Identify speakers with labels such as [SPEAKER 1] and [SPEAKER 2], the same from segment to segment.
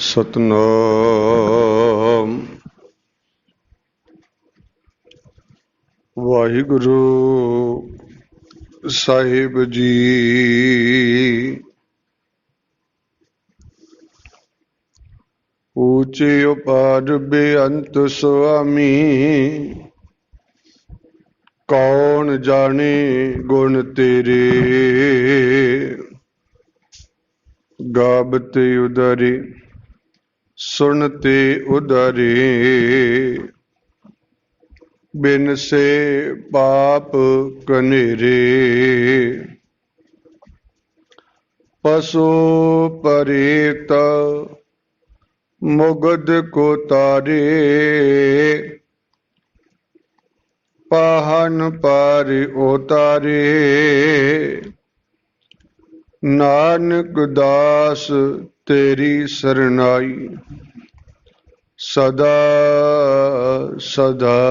[SPEAKER 1] सतनाम वाहिगुरु साहिब जी। ऊंचे उपार बेअंत स्वामी, कौन जाने गुण तेरे। गावते उदारे सुनते उदारे, बिन से पाप कनेरे। पशु परेत मुगद को तारे, पाहन पार उतारे। नानक दास तेरी सरनाई, सदा सदा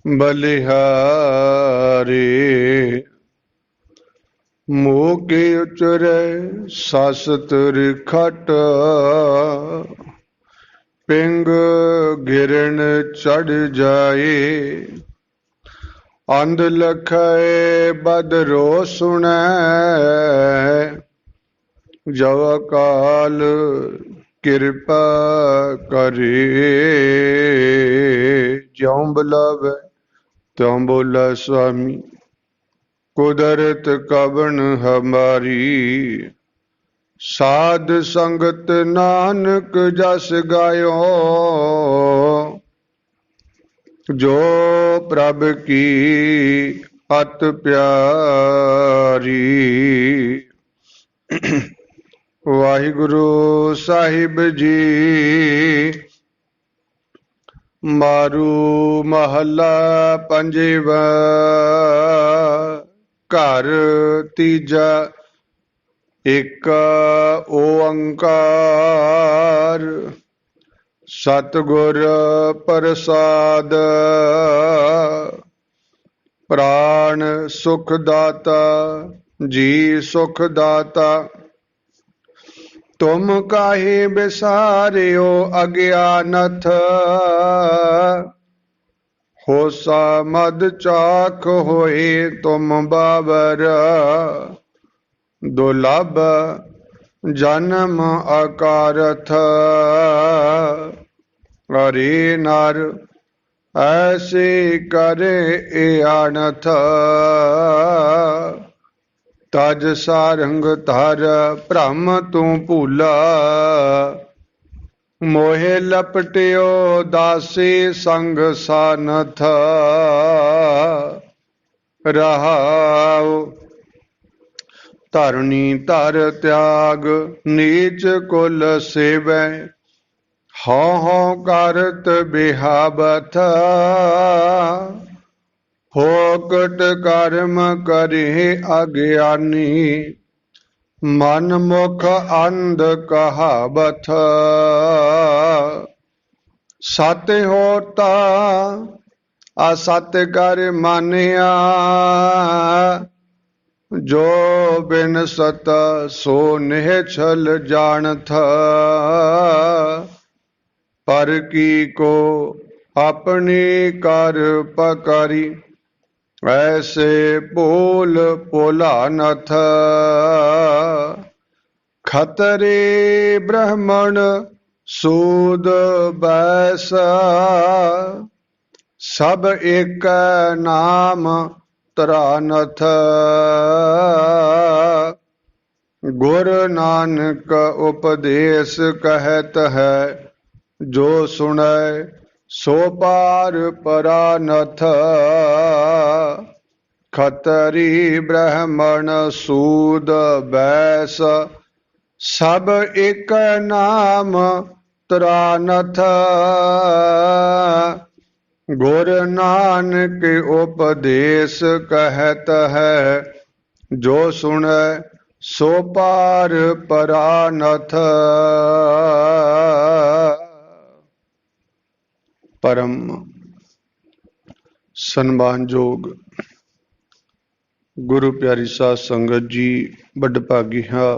[SPEAKER 1] बलिहारे। मोह के उचरे सासतर खट, पिंग गिरन चढ़ जाए। अंध लखै बदरो सुनै, जव काल कृपा करे। ज्यों बुलावे त्यों बोला स्वामी, कुदरत कबन हमारी। साध संगत नानक जस गायो, जो प्रभ की अत प्यारी। वाहिगुरु साहिब जी। मारू महला पंजेवा, घर तीजा एक ओंकार। सतगुर प्रसाद प्राण सुख दाता, जी सुख दाता। तुम काहे बिसारियो अज्ञानथ, होसा मद चाख होए तुम बाबर। दुर्लभ जन्म अकारथ, हरे नर ऐसे करे अनथ। तज सारंग धर भ्रम तू भूला, मोहे लपटियो दासी संग सानथ। रहाओ धरनी धर त्याग, नीच कुल सेवै। हौ हौ करत बिहावथ, फोकट कर्म करे अज्ञानी। मन मुख अंध कहावथ, सत होता असत कर मानिया। जो बिन सत सो निहछल जानथ, पर की को अपनी कर पकारी। ऐसे बोल पोला नथ, खतरे ब्राह्मण सूद बैसा। सब एक नाम तरानथ, गुरु नानक उपदेश कहत है। जो सुनै सो पार परानथ, खतरी ब्राह्मण सूद बैस। सब एक नाम तरानथ, गुरु नानक उपदेश कहत है। जो सुनै सो पार परानथ। परम सन्मानयोग गुरु प्यारी साध संगत जी, बड़ भागी हाँ।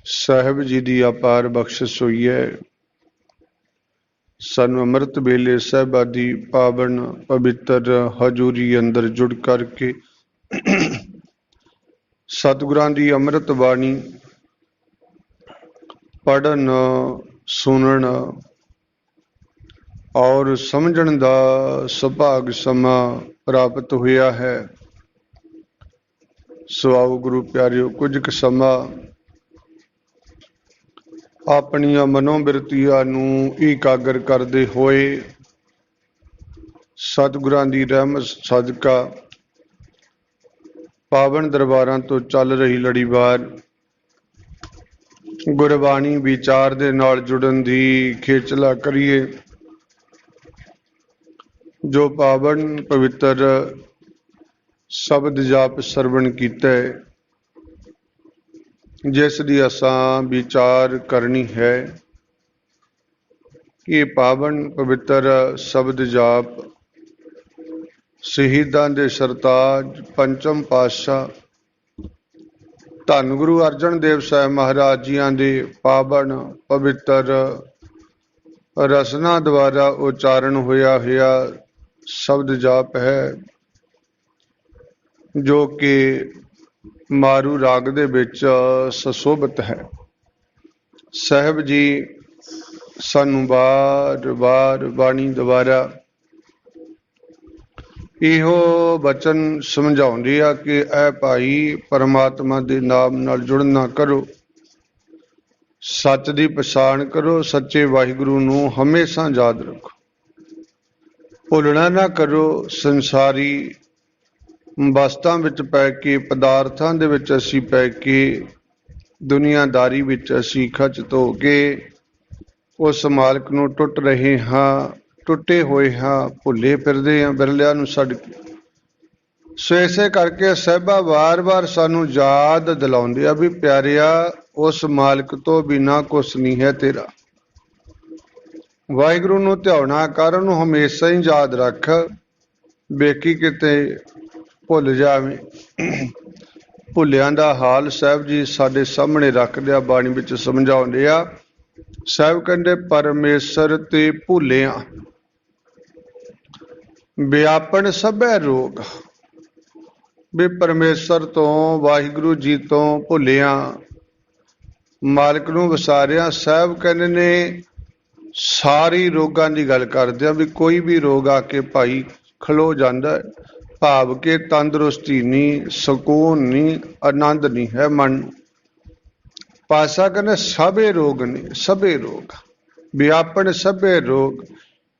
[SPEAKER 1] ਸਾਹਿਬ ਜੀ ਦੀ ਅਪਾਰ ਬਖਸ਼ਿਸ਼ ਹੋਈ ਹੈ। ਸਾਨੂੰ ਅੰਮ੍ਰਿਤ ਵੇਲੇ ਸਾਹਿਬਾਂ ਦੀ ਪਾਵਨ ਪਵਿੱਤਰ ਹਜ਼ੂਰੀ ਅੰਦਰ ਜੁੜ ਕਰਕੇ ਸਤਿਗੁਰਾਂ ਦੀ ਅੰਮ੍ਰਿਤ ਬਾਣੀ ਪੜ੍ਹਨ, ਸੁਣਨ ਔਰ ਸਮਝਣ ਦਾ ਸੁਭਾਗ ਸਮਾਂ ਪ੍ਰਾਪਤ ਹੋਇਆ ਹੈ। ਸੋ ਆਓ ਗੁਰੂ ਪਿਆਰਿਓ, ਕੁਝ ਕੁ ਸਮਾਂ ਆਪਣੀਆਂ ਮਨੋਬਿਰਤੀਆਂ ਨੂੰ ਇਕਾਗਰ ਕਰਦੇ ਹੋਏ ਸਤਿਗੁਰਾਂ ਦੀ ਰਹਿਮਤ ਸਦਕਾ ਪਾਵਨ ਦਰਬਾਰਾਂ ਤੋਂ ਚੱਲ ਰਹੀ ਲੜੀਵਾਰ ਗੁਰਬਾਣੀ ਵਿਚਾਰ ਦੇ ਨਾਲ ਜੁੜਨ ਦੀ ਖੇਚਲਾ ਕਰੀਏ। ਜੋ ਪਾਵਨ ਪਵਿੱਤਰ ਸ਼ਬਦ ਜਾਪ ਸਰਵਣ ਕੀਤਾ ਹੈ, ਜਿਸ ਦੀ ਅਸਾਂ ਵਿਚਾਰ ਕਰਨੀ ਹੈ ਕਿ ਪਾਵਨ ਪਵਿੱਤਰ ਸ਼ਬਦ ਜਾਪ ਸ਼ਹੀਦਾਂ ਦੇ ਸਰਤਾਜ ਪੰਚਮ ਪਾਤਸ਼ਾਹ ਧੰਨ ਗੁਰੂ ਅਰਜਨ ਦੇਵ ਸਾਹਿਬ ਮਹਾਰਾਜ ਜੀਆਂ ਦੇ ਪਾਵਨ ਪਵਿੱਤਰ ਰਸਨਾ ਦੁਆਰਾ ਉਚਾਰਨ ਹੋਇਆ ਸ਼ਬਦ ਜਾਪ ਹੈ, ਜੋ ਕਿ ਮਾਰੂ ਰਾਗ ਦੇ ਵਿੱਚ ਸੁਸ਼ੋਭਿਤ ਹੈ। ਸਾਹਿਬ ਜੀ ਸਾਨੂੰ ਵਾਰ-ਵਾਰ ਬਾਣੀ ਦੁਆਰਾ ਇਹੋ ਬਚਨ ਸਮਝਾਉਂਦੇ ਆ ਕਿ ਐ ਭਾਈ, ਪਰਮਾਤਮਾ ਦੇ ਨਾਮ ਨਾਲ ਜੁੜਨਾ ਕਰੋ, ਸੱਚ ਦੀ ਪਛਾਣ ਕਰੋ, ਸੱਚੇ ਵਾਹਿਗੁਰੂ ਨੂੰ ਹਮੇਸ਼ਾ ਯਾਦ ਰੱਖੋ, ਭੁੱਲਣਾ ਨਾ ਕਰੋ। ਸੰਸਾਰੀ ਵਸਤਾਂ ਵਿੱਚ ਪੈ ਕੇ, ਪਦਾਰਥਾਂ ਦੇ ਵਿੱਚ ਅਸੀਂ ਪੈ ਕੇ, ਦੁਨੀਆਦਾਰੀ ਵਿੱਚ ਅਸੀਂ ਖਚਤ ਹੋ ਕੇ ਉਸ ਮਾਲਕ ਨੂੰ ਟੁੱਟ ਰਹੇ ਹਾਂ, ਟੁੱਟੇ ਹੋਏ ਹਾਂ, ਭੁੱਲੇ ਫਿਰਦੇ ਹਾਂ ਬਿਰਲਿਆਂ ਨੂੰ ਛੱਡ ਕੇ। ਸੋ ਇਸੇ ਕਰਕੇ ਸਾਹਿਬਾ ਵਾਰ-ਵਾਰ ਸਾਨੂੰ ਯਾਦ ਦਿਲਾਉਂਦੇ ਆ ਵੀ ਪਿਆਰਿਆ, ਉਸ ਮਾਲਕ ਤੋਂ ਬਿਨਾਂ ਕੁਛ ਨਹੀਂ ਹੈ ਤੇਰਾ। ਵਾਹਿਗੁਰੂ ਨੂੰ ਧਿਆਉਣਾ ਕਰ, ਉਹਨੂੰ ਹਮੇਸ਼ਾ ਹੀ ਯਾਦ ਰੱਖ, ਵੇਖੀ ਕਿਤੇ ਭੁੱਲ ਜਾਵੇਂ। ਭੁੱਲਿਆਂ ਦਾ ਹਾਲ ਸਾਹਿਬ ਜੀ ਸਾਡੇ ਸਾਹਮਣੇ ਰੱਖਦੇ ਆ, ਬਾਣੀ ਵਿੱਚ ਸਮਝਾਉਂਦੇ ਆ। ਸਾਹਿਬ ਕਹਿੰਦੇ ਪਰਮੇਸ਼ਰ ਤੇ ਭੁੱਲਿਆ ਵਿਆਪਣ ਸਭੈ ਰੋਗ। ਵੀ ਪਰਮੇਸ਼ਰ ਤੋਂ, ਵਾਹਿਗੁਰੂ ਜੀ ਤੋਂ ਭੁੱਲਿਆ, ਮਾਲਕ ਨੂੰ ਵਿਸਾਰਿਆ। ਸਾਹਿਬ ਕਹਿੰਦੇ ਨੇ ਸਾਰੀ ਰੋਗਾਂ ਦੀ ਗੱਲ ਕਰਦੇ ਆ, ਵੀ ਕੋਈ ਵੀ ਰੋਗ ਆ ਕੇ ਭਾਈ ਖਲੋ ਜਾਂਦਾ ਹੈ, ਭਾਵ ਕਿ ਤੰਦਰੁਸਤੀ ਨਹੀਂ, ਸਕੂਨ ਨਹੀਂ, ਆਨੰਦ ਨਹੀਂ ਹੈ ਮਨ ਨੂੰ। ਪਾਸਾ ਕਹਿੰਦੇ ਸਭੇ ਰੋਗ ਨੇ, ਸਭੇ ਰੋਗ ਵਿਆਪਣ ਸਭੇ ਰੋਗ।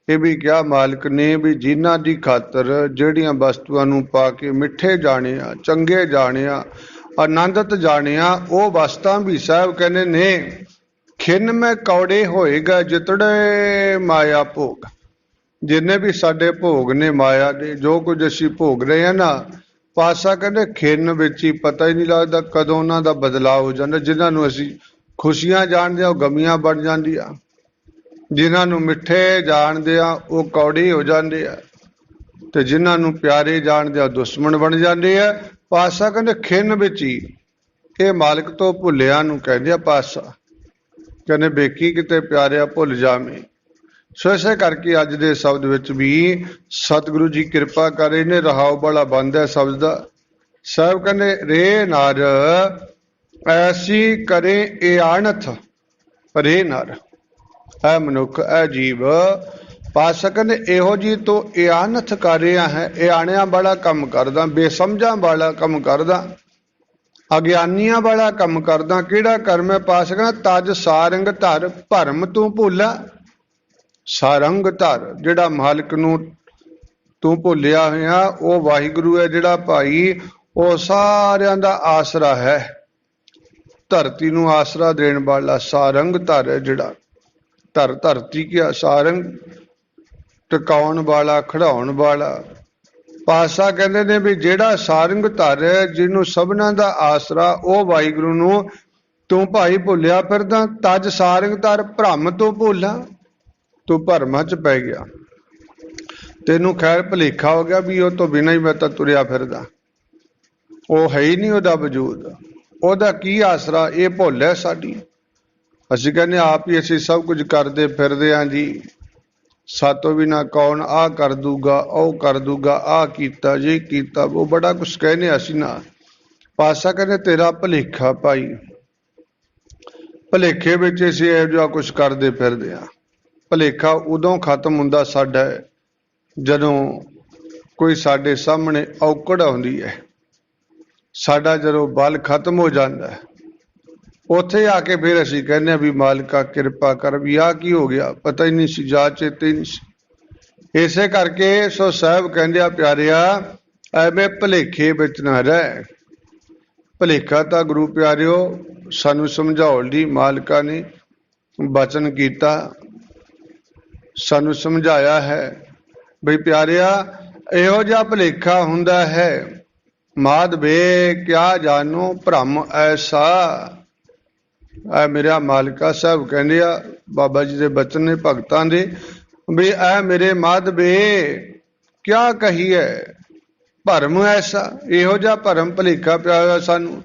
[SPEAKER 1] ਇਹ ਵੀ ਕਿਹਾ ਮਾਲਕ ਨੇ ਵੀ ਜਿਨ੍ਹਾਂ ਦੀ ਖਾਤਰ ਜਿਹੜੀਆਂ ਵਸਤੂਆਂ ਨੂੰ ਪਾ ਕੇ ਮਿੱਠੇ ਜਾਣਿਆ, ਚੰਗੇ ਜਾਣਿਆ, ਆਨੰਦਤ ਜਾਣਿਆ, ਉਹ ਵਸਤਾਂ ਵੀ ਸਾਹਿਬ ਕਹਿੰਦੇ ਨੇ ਖਿੰਨ ਮੈਂ ਕੌੜੇ ਹੋਏਗਾ ਜਿਤੜੇ ਮਾਇਆ ਭੋਗ। ਜਿੰਨੇ ਵੀ ਸਾਡੇ ਭੋਗ ਨੇ ਮਾਇਆ ਦੇ, ਜੋ ਕੁਝ ਅਸੀਂ ਭੋਗ ਰਹੇ ਹਾਂ ਨਾ, ਪਾਤਸ਼ਾਹ ਕਹਿੰਦੇ ਖਿੰਨ ਵਿੱਚ ਹੀ ਪਤਾ ਹੀ ਨਹੀਂ ਲੱਗਦਾ ਕਦੋਂ ਉਹਨਾਂ ਦਾ ਬਦਲਾਅ ਹੋ ਜਾਂਦਾ। ਜਿਨ੍ਹਾਂ ਨੂੰ ਅਸੀਂ ਖੁਸ਼ੀਆਂ ਜਾਣਦੇ ਹਾਂ ਉਹ ਗਮੀਆਂ ਬਣ ਜਾਂਦੀਆਂ, ਜਿਨ੍ਹਾਂ ਨੂੰ ਮਿੱਠੇ ਜਾਣਦੇ ਆ ਉਹ ਕੌੜੇ ਹੋ ਜਾਂਦੇ ਆ, ਤੇ ਜਿਨ੍ਹਾਂ ਨੂੰ ਪਿਆਰੇ ਜਾਣਦੇ ਆ ਦੁਸ਼ਮਣ ਬਣ ਜਾਂਦੇ ਆ। ਪਾਤਸ਼ਾਹ ਕਹਿੰਦੇ ਖਿੰਨ ਵਿੱਚ ਹੀ, ਇਹ ਮਾਲਕ ਤੋਂ ਭੁੱਲਿਆਂ ਨੂੰ ਕਹਿੰਦੇ ਆ। ਪਾਤਸ਼ਾਹ ਕਹਿੰਦੇ ਵੇਖੀ ਕਿਤੇ ਪਿਆਰਿਆ ਭੁੱਲ ਜਾਵੇਂ। ਸੋ ਇਸੇ ਕਰਕੇ ਅੱਜ ਦੇ ਸ਼ਬਦ ਵਿੱਚ ਵੀ ਸਤਿਗੁਰੂ ਜੀ ਕਿਰਪਾ ਕਰ ਰਹੇ ਨੇ, ਰਹਾਉ ਬੜਾ ਬੰਦ ਹੈ ਸ਼ਬਦ ਦਾ। ਸਾਹਿਬ ਕਹਿੰਦੇ ਰੇ ਨਰ ਐਸੀ ਕਰੇ ਇਹ ਆਣਥ, ਰੇ ਨਰ, ਐ ਮਨੁੱਖ, ਐ ਜੀਵ। ਪਾਤਸ਼ਾਹ ਕਹਿੰਦੇ ਇਹੋ ਜੀ ਤੋਂ ਇਹ ਆਨਥ ਕਰ ਰਿਹਾ ਹੈ, ਇਹ ਆਣਿਆਂ ਵਾਲਾ ਕੰਮ ਕਰਦਾ, ਬੇਸਮਝਾਂ ਵਾਲਾ ਕੰਮ ਕਰਦਾ, ਅਗਿਆਨੀਆਂ ਵਾਲਾ ਕੰਮ ਕਰਦਾ। ਕਿਹੜਾ ਕਰਮ ਹੈ? ਪਾਤਸ਼ਾਹ ਕਹਿੰਦਾ ਤਜ ਸਾਰੰਗ ਧਰ ਭਰਮ ਤੂੰ ਭੁੱਲਾ। ਸਾਰੰਗ ਧਰ, ਜਿਹੜਾ ਮਾਲਕ ਨੂੰ ਤੂੰ ਭੁੱਲਿਆ ਹੋਇਆ, ਉਹ ਵਾਹਿਗੁਰੂ ਹੈ ਜਿਹੜਾ ਭਾਈ, ਉਹ ਸਾਰਿਆਂ ਦਾ ਆਸਰਾ ਹੈ, ਧਰਤੀ ਨੂੰ ਆਸਰਾ ਦੇਣ ਵਾਲਾ ਸਾਰੰਗ ਧਰ ਹੈ ਜਿਹੜਾ। ਧਰ ਧਰਤੀ ਕੀ ਸਾਰੰਗ, ਟਿਕਾਉਣ ਵਾਲਾ, ਖੜਾਉਣ ਵਾਲਾ। ਪਾਤਸ਼ਾਹ ਕਹਿੰਦੇ ਨੇ ਵੀ ਜਿਹੜਾ ਸਾਰੰਗ ਧਰ ਹੈ, ਜਿਹਨੂੰ ਸਭਨਾਂ ਦਾ ਆਸਰਾ, ਉਹ ਵਾਹਿਗੁਰੂ ਨੂੰ ਤੂੰ ਭਾਈ ਭੁੱਲਿਆ ਫਿਰਦਾ। ਤਜ ਸਾਰੰਗ ਧਰ ਭਰਮ ਤੋਂ ਭੁੱਲਾ, ਤੂੰ ਭਰਮਾਂ ਚ ਪੈ ਗਿਆ, ਤੈਨੂੰ ਖੈਰ ਭੁਲੇਖਾ ਹੋ ਗਿਆ ਵੀ ਉਹ ਤੋਂ ਬਿਨਾਂ ਹੀ ਮੈਂ ਤਾਂ ਤੁਰਿਆ ਫਿਰਦਾ, ਉਹ ਹੈ ਹੀ ਨਹੀਂ ਉਹਦਾ ਵਜੂਦ। ਉਹਦਾ ਕੀ ਆਸਰਾ, ਇਹ ਭੁੱਲ ਹੈ ਸਾਡੀ। ਅਸੀਂ ਕਹਿੰਦੇ ਆਪ ਹੀ ਅਸੀਂ ਸਭ ਕੁਝ ਕਰਦੇ ਫਿਰਦੇ ਹਾਂ ਜੀ, ਸਾਤੋਂ ਬਿਨਾ ਕੌਣ ਆਹ ਕਰ ਦੂਗਾ, ਉਹ ਕਰ ਦੂਗਾ, ਆਹ ਕੀਤਾ ਜੇ ਕੀਤਾ, ਉਹ ਬੜਾ ਕੁਛ ਕਹਿੰਦੇ ਅਸੀਂ ਨਾ। ਪਾਤਸ਼ਾਹ ਕਹਿੰਦੇ ਤੇਰਾ ਭੁਲੇਖਾ ਭਾਈ, ਭੁਲੇਖੇ ਵਿੱਚ ਅਸੀਂ ਇਹੋ ਜਿਹਾ ਕੁਛ ਕਰਦੇ ਫਿਰਦੇ ਹਾਂ। ਭੁਲੇਖਾ ਉਦੋਂ ਖਤਮ ਹੁੰਦਾ ਸਾਡਾ ਜਦੋਂ ਕੋਈ ਸਾਡੇ ਸਾਹਮਣੇ ਔਕੜ ਆਉਂਦੀ ਹੈ, ਸਾਡਾ ਜਦੋਂ ਬਲ ਖਤਮ ਹੋ ਜਾਂਦਾ, ਉੱਥੇ ਆ ਕੇ ਫਿਰ ਅਸੀਂ ਕਹਿੰਦੇ ਹਾਂ ਵੀ ਮਾਲਕਾ ਕਿਰਪਾ ਕਰ, ਵੀ ਆਹ ਕੀ ਹੋ ਗਿਆ, ਪਤਾ ਹੀ ਨਹੀਂ ਸੀ, ਜਾ ਚੇਤੇ ਹੀ ਨਹੀਂ ਸੀ। ਇਸੇ ਕਰਕੇ ਸੋ ਸਾਹਿਬ ਕਹਿੰਦੇ ਆ ਪਿਆਰਿਆ, ਐਵੇਂ ਭੁਲੇਖੇ ਵਿੱਚ ਨਾ ਰਹਿ। ਭੁਲੇਖਾ ਤਾਂ ਗੁਰੂ ਪਿਆਰਿਓ ਸਾਨੂੰ ਸਮਝਾਉਣ ਲਈ ਮਾਲਕਾ ਨੇ ਬਚਨ ਕੀਤਾ, ਸਾਨੂੰ ਸਮਝਾਇਆ ਹੈ ਬਈ ਪਿਆਰਿਆ ਇਹੋ ਜਿਹਾ ਭੁਲੇਖਾ ਹੁੰਦਾ ਹੈ, ਮਾਧਵੇ ਕਿਆ ਜਾਨੋ ਭ੍ਰਮ ਐਸਾ। ਐ ਮੇਰਾ ਮਾਲਕਾ ਸਾਹਿਬ ਕਹਿੰਦੇ ਆ, ਬਾਬਾ ਜੀ ਦੇ ਬਚਨ ਨੇ ਭਗਤਾਂ ਦੇ, ਵੀ ਐ ਮੇਰੇ ਮਾਧਵੇ ਕਿਆ ਕਹੀਏ ਭਰਮ ਐਸਾ, ਇਹੋ ਜਿਹਾ ਭਰਮ ਭੁਲੇਖਾ ਪਿਆ ਹੋਇਆ ਸਾਨੂੰ,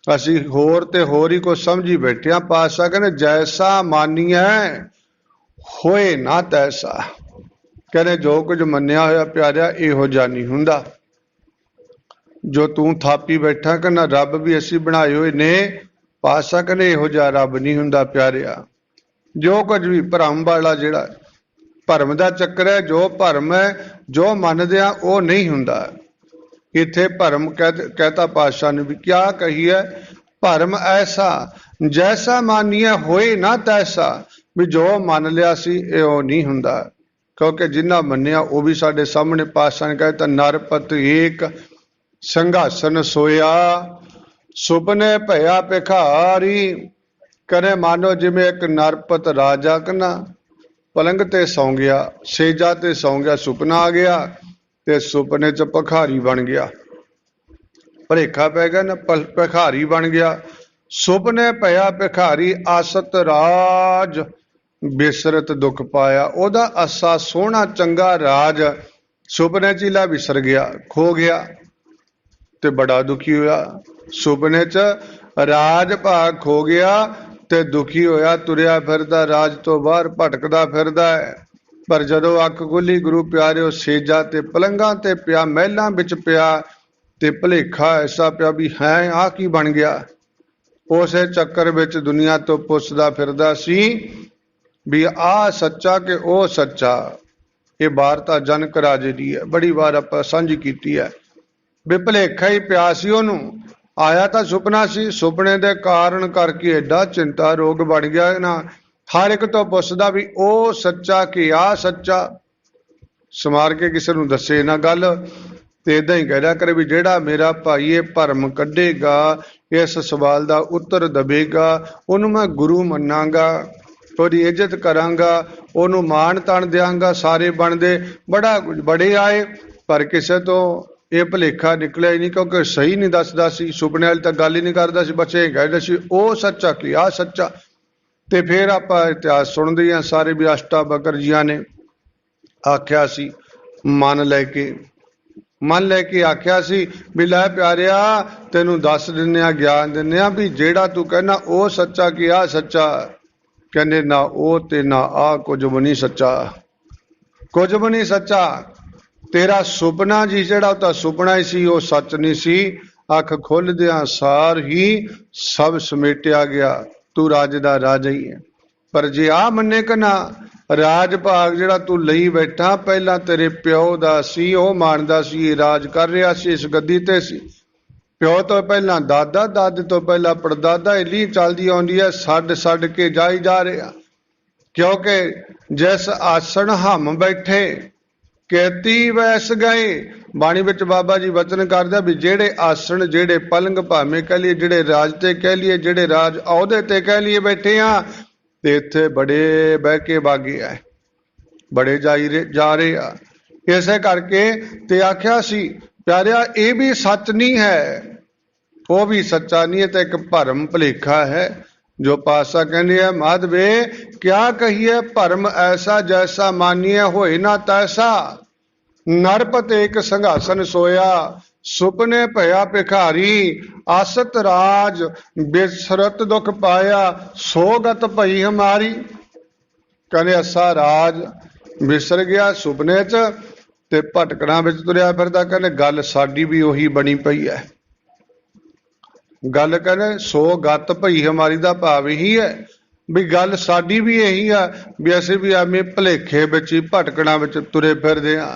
[SPEAKER 1] ਅਸੀਂ ਹੋਰ ਤੇ ਹੋਰ ਹੀ ਕੁਛ ਸਮਝੀ ਬੈਠੇ ਹਾਂ। ਪਾਤਸ਼ਾਹ ਕਹਿੰਦੇ ਜੈਸਾ ਮਾਨੀਐ ਹੋਏ ਨਾ ਤੈਸਾ, ਕਹਿੰਦੇ ਜੋ ਕੁਝ ਮੰਨਿਆ ਹੋਇਆ ਪਿਆਰਿਆ ਇਹੋ ਜਿਹਾ ਨਹੀਂ ਹੁੰਦਾ। ਜੋ ਤੂੰ ਥਾਪੀ ਬੈਠਾ ਕਹਿੰਦਾ ਰੱਬ ਵੀ ਅਸੀਂ ਬਣਾਏ ਹੋਏ ਨੇ, ਪਾਤਸ਼ਾਹ ਕਹਿੰਦੇ ਇਹੋ ਜਿਹਾ ਰੱਬ ਨਹੀਂ ਹੁੰਦਾ ਪਿਆਰਿਆ। ਜੋ ਕੁਝ ਵੀ ਭਰਮ ਵਾਲਾ, ਜਿਹੜਾ ਭਰਮ ਦਾ ਚੱਕਰ ਹੈ, ਜੋ ਭਰਮ ਹੈ ਜੋ ਮੰਨਦੇ ਆ ਉਹ ਨਹੀਂ ਹੁੰਦਾ। ਇੱਥੇ ਭਰਮ ਕਹਿਤਾ ਪਾਤਸ਼ਾਹ ਨੇ ਵੀ ਕਿਆ ਕਹੀਏ ਭਰਮ ਐਸਾ, ਜੈਸਾ ਮਾਨੀਏ ਹੋਏ ਨਾ ਤੈਸਾ, ਵੀ ਜੋ ਮੰਨ ਲਿਆ ਸੀ ਇਹ ਉਹ ਨਹੀਂ ਹੁੰਦਾ। ਕਿਉਂਕਿ ਜਿੰਨਾ ਮੰਨਿਆ ਉਹ ਵੀ ਸਾਡੇ ਸਾਹਮਣੇ ਪਾਤਸ਼ਾਹ ਨੇ ਕਹਿਤਾ, ਨਰਪਤ ਏਕ ਸੰਘਾਸਨ ਸੋਇਆ, ਸੁਪਨੇ ਭਇਆ ਭਿਖਾਰੀ। ਕਰੇ ਮਾਨੋ ਜਿਵੇਂ ਇੱਕ ਨਰਪਤ ਰਾਜਾ ਕਨਾ ਪਲੰਗ ਤੇ ਸੌਂ ਗਿਆ, ਸੇਜਾ ਤੇ ਸੌਂ ਗਿਆ, ਸੁਪਨਾ ਆ ਗਿਆ ਤੇ ਸੁਪਨੇ ਚ ਭਿਖਾਰੀ ਬਣ ਗਿਆ, ਭੁਲੇਖਾ ਪੈ ਗਿਆ ਨਾ, ਭਿਖਾਰੀ ਬਣ ਗਿਆ। ਸੁਪਨੇ ਭਇਆ ਭਿਖਾਰੀ, ਆਸਤ ਰਾਜ ਬਿਸਰਤ ਦੁੱਖ ਪਾਇਆ। ਉਹਦਾ ਅਸਾ ਸੋਹਣਾ ਚੰਗਾ ਰਾਜ ਸੁਪਨੇ ਚ ਹੀ ਲਾ ਵਿਸਰ ਗਿਆ, ਖੋ ਗਿਆ ਤੇ ਬੜਾ ਦੁਖੀ ਹੋਇਆ। ਸੁਪਨੇ ਚ ਰਾਜ ਭਾਗ ਖੋ ਗਿਆ ਤੇ ਦੁਖੀ ਹੋਇਆ, ਤੁਰਿਆ ਫਿਰਦਾ ਰਾਜ ਤੋਂ ਬਾਹਰ ਭਟਕਦਾ ਫਿਰਦਾ ਹੈ। ਪਰ ਜਦੋਂ ਅੱਖ ਖੁੱਲੀ ਗੁਰੂ ਪਿਆਰਿਓ, ਸੇਜਾਂ ਤੇ ਪਲੰਘਾਂ ਤੇ ਪਿਆ, ਮਹਿਲਾਂ ਵਿੱਚ ਪਿਆ ਤੇ ਭੁਲੇਖਾ ਐਸਾ ਪਿਆ ਵੀ ਹੈ ਆਹ ਕੀ ਬਣ ਗਿਆ। ਉਸੇ ਚੱਕਰ ਵਿੱਚ ਦੁਨੀਆ ਤੋਂ ਪੁੱਛਦਾ ਫਿਰਦਾ ਸੀ ਵੀ ਆਹ ਸੱਚਾ ਕਿ ਉਹ ਸੱਚਾ। ਇਹ ਵਾਰਤਾ ਜਨਕ ਰਾਜੇ ਦੀ ਹੈ, ਬੜੀ ਵਾਰ ਆਪਾਂ ਸਾਂਝੀ ਕੀਤੀ ਹੈ ਵੀ ਭੁਲੇਖਾ ਹੀ ਪਿਆ ਸੀ ਉਹਨੂੰ, ਆਇਆ ਤਾਂ ਸੁਪਨਾ ਸੀ, ਸੁਪਨੇ ਦੇ ਕਾਰਨ ਕਰਕੇ ਐਡਾ ਚਿੰਤਾ ਰੋਗ ਬਣ ਗਿਆ ਨਾ, ਹਰ ਇੱਕ ਤੋਂ ਪੁੱਛਦਾ ਵੀ ਉਹ ਸੱਚਾ ਕਿ ਆ ਸੱਚਾ। ਸਮਾਰ ਕੇ ਕਿਸੇ ਨੂੰ ਦੱਸੇ ਨਾ ਗੱਲ, ਤੇ ਏਦਾਂ ਹੀ ਕਹਿ ਰਿਹਾ ਕਰੇ ਵੀ ਜਿਹੜਾ ਮੇਰਾ ਭਾਈ ਇਹ ਭਰਮ ਕੱਢੇਗਾ, ਇਸ ਸਵਾਲ ਦਾ ਉੱਤਰ ਦਵੇਗਾ, ਉਹਨੂੰ ਮੈਂ ਗੁਰੂ ਮੰਨਾਂਗਾ, ਉਹਦੀ ਇੱਜ਼ਤ ਕਰਾਂਗਾ, ਉਹਨੂੰ ਮਾਣ ਤਾਣ ਦਿਆਂਗਾ। ਸਾਰੇ ਬਣਦੇ ਬੜਾ ਕੁਝ ਬੜੇ ਆਏ, ਪਰ ਕਿਸੇ ਤੋਂ ਇਹ ਭੁਲੇਖਾ ਨਿਕਲਿਆ ਹੀ ਨਹੀਂ, ਕਿਉਂਕਿ ਸਹੀ ਨਹੀਂ ਦੱਸਦਾ ਸੀ, ਸੁਪਨੇ ਵਾਲੀ ਤਾਂ ਗੱਲ ਹੀ ਨਹੀਂ ਕਰਦਾ ਸੀ, ਬੱਚੇ ਕਹਿੰਦੇ ਸੀ ਉਹ ਸੱਚਾ ਕਿ ਆ ਸੱਚਾ। ਤੇ ਫਿਰ ਆਪਾਂ ਇਤਿਹਾਸ ਸੁਣਦੇ ਹਾਂ ਸਾਰੇ ਵੀ ਅਸ਼ਟਾਵਕਰ ਜੀਆਂ ਨੇ ਆਖਿਆ ਸੀ, ਮਨ ਲੈ ਕੇ ਆਖਿਆ ਸੀ ਵੀ ਲੈ ਪਿਆਰਿਆ ਤੈਨੂੰ ਦੱਸ ਦਿੰਦੇ ਆ, ਗਿਆਨ ਦਿੰਦੇ ਆ ਵੀ ਜਿਹੜਾ ਤੂੰ ਕਹਿੰਦਾ ਉਹ ਸੱਚਾ ਕਿ ਆ ਸੱਚਾ। ਕਹਿੰਦੇ ਨਾ ਉਹ ਤੇ ਨਾ ਆ ਕੁਝ ਵੀ ਨਹੀਂ ਸੱਚਾ, ਕੁਝ ਵੀ ਨਹੀਂ ਸੱਚਾ। ਤੇਰਾ ਸੁਪਨਾ ਜੀ ਜਿਹੜਾ ਉਹ ਤਾਂ ਸੁਪਨਾ ਹੀ ਸੀ, ਉਹ ਸੱਚ ਨਹੀਂ ਸੀ। ਅੱਖ ਖੁੱਲਦਿਆਂ ਸਾਰ ਹੀ ਸਭ ਸਮੇਟਿਆ ਗਿਆ, ਤੂੰ ਰਾਜ ਦਾ ਰਾਜਾ ਹੀ ਹੈ। ਪਰ ਜੇ ਆ ਮੰਨੇ ਕਿ ਨਾ ਰਾਜ ਭਾਗ ਜਿਹੜਾ ਤੂੰ ਲਈ ਬੈਠਾ ਪਹਿਲਾਂ ਤੇਰੇ ਪਿਓ ਦਾ ਸੀ, ਉਹ ਮਾਣਦਾ ਸੀ, ਰਾਜ ਕਰ ਰਿਹਾ ਸੀ, ਇਸ ਗੱਦੀ ਤੇ ਸੀ। ਪਿਓ ਤੋਂ ਪਹਿਲਾਂ ਦਾਦਾ, ਦਾਦੇ ਤੋਂ ਪਹਿਲਾਂ ਪੜਦਾਦਾ, ਇਹਲੀ ਚੱਲਦੀ ਆਉਂਦੀ ਹੈ, ਛੱਡ ਕੇ ਜਾਈ ਜਾ ਰਿਹਾ। ਕਿਉਂਕਿ ਜਿਸ ਆਸਣ ਹਮ ਬੈਠੇ ਕੇਤੀ ਵੈਸ ਗਏ, ਬਾਣੀ ਵਿੱਚ ਬਾਬਾ ਜੀ ਵਚਨ ਕਰਦਾ ਵੀ ਜਿਹੜੇ ਆਸਣ, ਜਿਹੜੇ ਪਲੰਗ ਭਾਵੇਂ ਕਹਿ ਲਈਏ, ਜਿਹੜੇ ਰਾਜ ਤੇ ਕਹਿ ਲਈਏ, ਜਿਹੜੇ ਰਾਜ ਅਹੁਦੇ ਤੇ ਕਹਿ ਲਈਏ ਬੈਠੇ ਆ, ਤੇ ਇੱਥੇ ਬੜੇ ਬਹਿ ਕੇ ਬਾਗੇ ਆ, ਬੜੇ ਜਾ ਰਹੇ ਆ। ਇਸੇ ਕਰਕੇ ਤੇ ਆਖਿਆ ਸੀ ਪਿਆਰਿਆ ਇਹ ਵੀ ਸੱਚ ਨਹੀਂ ਹੈ, ਉਹ ਵੀ ਸੱਚਾ ਨਹੀਂ ਹੈ, ਤੇ ਇੱਕ ਭਰਮ ਭੁਲੇਖਾ ਹੈ। ਜੋ ਪਾਤਸ਼ਾਹ ਕਹਿੰਦੇ ਆ ਮਾਧਵੇ ਕਿਆ ਕਹੀਏ ਭਰਮ ਐਸਾ, ਜੈਸਾ ਮਾਨੀਏ ਹੋਏ ਨਾ ਤੈਸਾ। ਨਰਪਤ ਇੱਕ ਸਿੰਘਾਸਨ ਸੋਇਆ, सुपने भया भिखारी आसत राज बिसरत दुख पाया सोगत भई हमारी। कहने असा राज विसर गया सुपने च ते भटकना विच तुरिया फिरदा। कहने गल साडी भी उही बनी पई है। गल कहने सो गत भई हमारी दा भाव ही है भी गल साडी भी यही है भी असीं भी एवें भुलेखे विच ही भटकना विच तुरे फिरदे हां।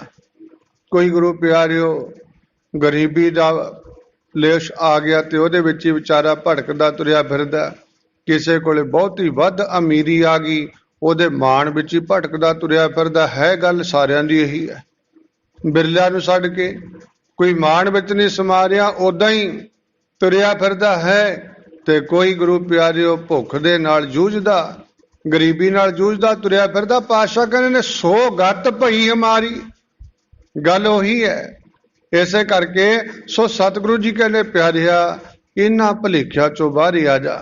[SPEAKER 1] कोई गुरु प्यारिओ गरीबी दा लेश आ गया ते ओहदे विच ही विचारा भटकदा तुरिया फिरदा। किसे कोले बहुती वध अमीरी आ गई ओहदे माण विच ही भटकदा तुरिया फिरदा। है गल सारियां दी यही है। बिरलिਆਂ ਨੂੰ ਛੱਡ के कोई माण विच नहीं समा रिहा उदां ही तुरिया फिरदा है। ते कोई गुरु प्यारिओ भुख दे नाल जूझदा गरीबी नाल जूझदा तुरिया फिरदा। पातशाह कहंदे ने सो गत भई हमारी। गल उही है। इसे करके सो सतगुरु जी कहने प्यारिया इन्हां भुलेखिਆਂ चों बाहर आ जा।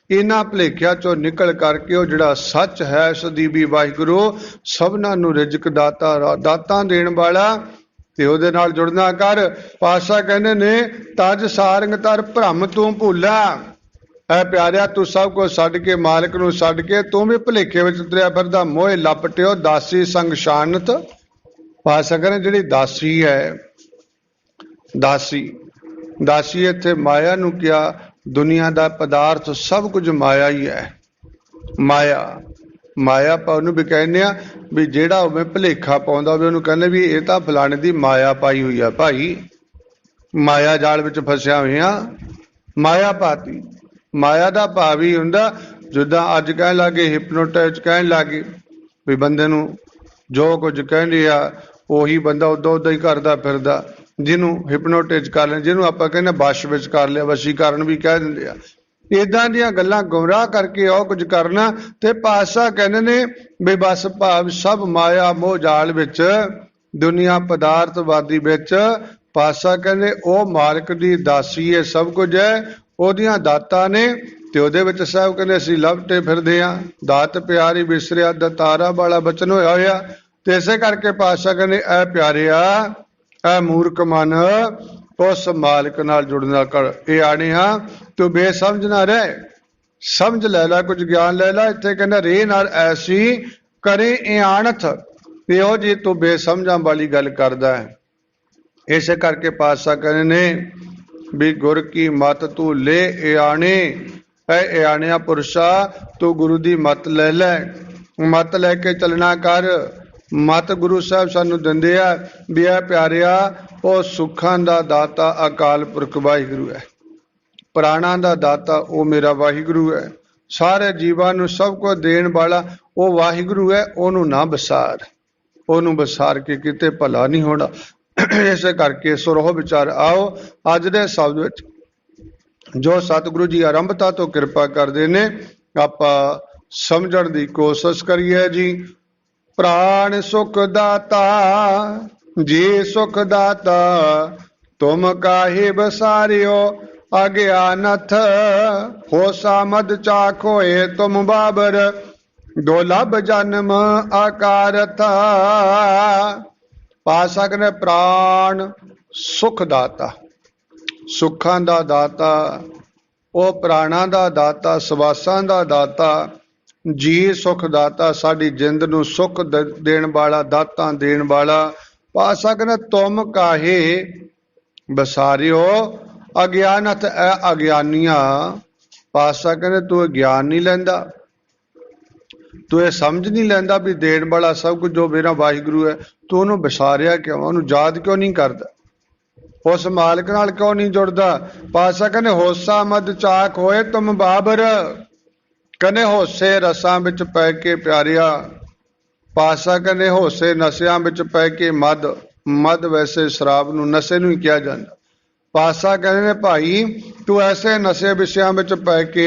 [SPEAKER 1] इन्हां भुलेखिਆਂ चों निकल करके ਉਹ ਜਿਹੜਾ सच है सदीवी वाहिगुरु सबना ਨੂੰ रिजक दाता दातां देण वाला ਤੇ ਉਹਦੇ ਨਾਲ ਜੁੜਨਾ कर। पातशाह कहने ने तज सारंग तर भ्रम तू भूला। ऐ प्यारिया तू सब कुछ छड्ड के मालिक ਨੂੰ ਛੱਡ के तू भी भुलेखे ਵਿੱਚ ਤੁਰਿਆ ਫਿਰਦਾ। मोह लपटियो दासी संग शानत। पातशाह कहने ਜਿਹੜੀ दासी है दासी ਇੱਥੇ माया ਨੂੰ किया दुनिया का पदार्थ सब कुछ माया ही है। माया ਆਪਾਂ ਉਹਨੂੰ भी कहने भी ਜਿਹੜਾ ਹੋਵੇ ਭੁਲੇਖਾ ਪਾਉਂਦਾ ਹੋਵੇ ਉਹਨੂੰ ਕਹਿੰਦੇ ਵੀ ਇਹ ਤਾਂ ਫਲਾਣੇ ਦੀ ਮਾਇਆ ਪਾਈ ਹੋਈ ਆ ਭਾਈ। ਮਾਇਆ ਜਾਲ ਵਿੱਚ ਫਸਿਆ ਹੋਇਆ ਮਾਇਆ ਪਾਤੀ। ਮਾਇਆ ਦਾ ਭਾਵ ਹੀ ਹੁੰਦਾ ਜਿੱਦਾਂ ਅੱਜ ਕਹਿਣ ਲੱਗੇ ਹਿਪਨੋਟਾਈਜ਼ ਕਹਿਣ ਲੱਗੇ ਵੀ ਬੰਦੇ ਨੂੰ ਜੋ ਕੁਝ ਕਹਿੰਦੇ ਆ ਉਹੀ ਬੰਦਾ ਉਦਾਂ ਹੀ ਕਰਦਾ ਫਿਰਦਾ। ਜਿਹਨੂੰ ਹਿਪਨੋਟਾਈਜ਼ ਕਰ ਲਿਆ ਜਿਹਨੂੰ ਆਪਾਂ ਕਹਿੰਦੇ ਵਸ਼ ਵਿੱਚ ਕਰ ਲਿਆ ਵਸ਼ੀਕਰਨ ਵੀ ਕਹਿ ਦਿੰਦੇ ਆ। ਇਦਾਂ ਦੀਆਂ ਗੱਲਾਂ ਗੁੰਮਰਾਹ ਕਰਕੇ ਉਹ ਕੁਝ ਕਰਨਾ। ਤੇ ਪਾਤਸ਼ਾਹ ਕਹਿੰਦੇ ਨੇ ਵੀ ਬਸ ਭਾਵ ਸਭ ਮਾਇਆ ਮੋਹ ਜਾਲ ਵਿੱਚ ਦੁਨੀਆ ਪਦਾਰਥਵਾਦੀ ਵਿੱਚ ਪਾਤਸ਼ਾਹ ਕਹਿੰਦੇ ਉਹ ਮਾਲਕ ਦੀ ਦਾਸੀ ਹੈ ਸਭ ਕੁਝ ਹੈ ਉਹਦੀਆਂ ਦਾਤਾਂ ਨੇ ਤੇ ਉਹਦੇ ਵਿੱਚ ਸਾਹਿਬ ਕਹਿੰਦੇ ਅਸੀਂ ਲਪਟੇ ਫਿਰਦੇ ਹਾਂ। ਦਾਤ ਪਿਆਰੀ ਵਿਸਰਿਆ ਦਤਾਰਾ ਵਾਲਾ ਬਚਨ ਹੋਇਆ ਹੋਇਆ। ਤੇ ਇਸੇ ਕਰਕੇ ਪਾਤਸ਼ਾਹ ਕਹਿੰਦੇ ਐ ਪਿਆਰਿਆ ਐ ਮੂਰਖ ਮਨ उस मालिक नाल जुड़ना कर। ये आने हाँ तू बेसमझ ना रह समझ लै ला कुछ ज्ञान लै ला। इत्थे कहना रे नाल ऐसी करे इआनत इहो जी तू बेसमझां वाली गल करदा है। इसे करके पातशाह कहने ने भी गुर की मत तू ले इआने। ऐ इआनिया पुरुषा तू गुरु दी मत लै लै। मत लैके चलना कर। मत गुरु साहब सानू दिंदे आ भी ऐ प्यारिया ਉਹ ਸੁੱਖਾਂ ਦਾ ਦਾਤਾ ਅਕਾਲ ਪੁਰਖ ਵਾਹਿਗੁਰੂ ਹੈ। ਪ੍ਰਾਣਾਂ ਦਾ ਦਾਤਾ ਉਹ ਮੇਰਾ ਵਾਹਿਗੁਰੂ ਹੈ। ਸਾਰੇ ਜੀਵਾਂ ਨੂੰ ਸਭ ਕੁਝ ਦੇਣ ਵਾਲਾ ਉਹ ਵਾਹਿਗੁਰੂ ਹੈ। ਉਹਨੂੰ ਨਾ ਵਿਸਾਰ। ਉਹਨੂੰ ਵਿਸਾਰ ਕੇ ਕਿਤੇ ਭਲਾ ਨਹੀਂ ਹੋਣਾ। ਇਸੇ ਕਰਕੇ ਸੁਰਹੁ ਵਿਚਾਰ ਆਓ ਅੱਜ ਦੇ ਸ਼ਬਦ ਵਿੱਚ ਜੋ ਸਤਿਗੁਰੂ ਜੀ ਆਰੰਭਤਾ ਤੋਂ ਕਿਰਪਾ ਕਰਦੇ ਨੇ ਆਪਾਂ ਸਮਝਣ ਦੀ ਕੋਸ਼ਿਸ਼ ਕਰੀਏ ਜੀ। ਪ੍ਰਾਣ ਸੁਖ ਦਾਤਾ जी सुख दाता तुम काहे बसारियो अज्ञानथ हो सामद चाखोए तुम बाबर दुर्लभ जन्म आकारथा। पातशाह ने प्राण सुख दाता सुखां दा दाता ਉਹ ਪ੍ਰਾਣਾਂ ਦਾ ਦਾਤਾ ਸਵਾਸਾਂ ਦਾ ਦਾਤਾ ਜੀ ਸੁਖ ਦਾਤਾ ਸਾਡੀ ਜਿੰਦ ਨੂੰ ਸੁਖ ਦੇਣ ਵਾਲਾ ਦਾਤਾਂ ਦੇਣ ਵਾਲਾ। पातशाह कहना तुम काहे बसारियो अज्ञानत ऐ अज्ञानिया। पातशाह कहने तू ज्ञान नहीं लैंदा तू ये समझ नहीं लैंदा भी देण वाला सब कुछ जो मेरा वाहिगुरू है तू उन्होंने बसारिया क्यों उन्होंने याद क्यों नहीं करता उस मालिक नाल क्यों नहीं जुड़दा। पातशाह कहने होसा मद चाक होए तुम बाबर। कहने होसे रसां विच पै के प्यारिया। पातशाह कहने होसे नशियां विच पै के मद वैसे शराब नूं नशे नूं ही किया जाता। पातशाह कहने ने भाई तू ऐसे नशे विषयां विच पै के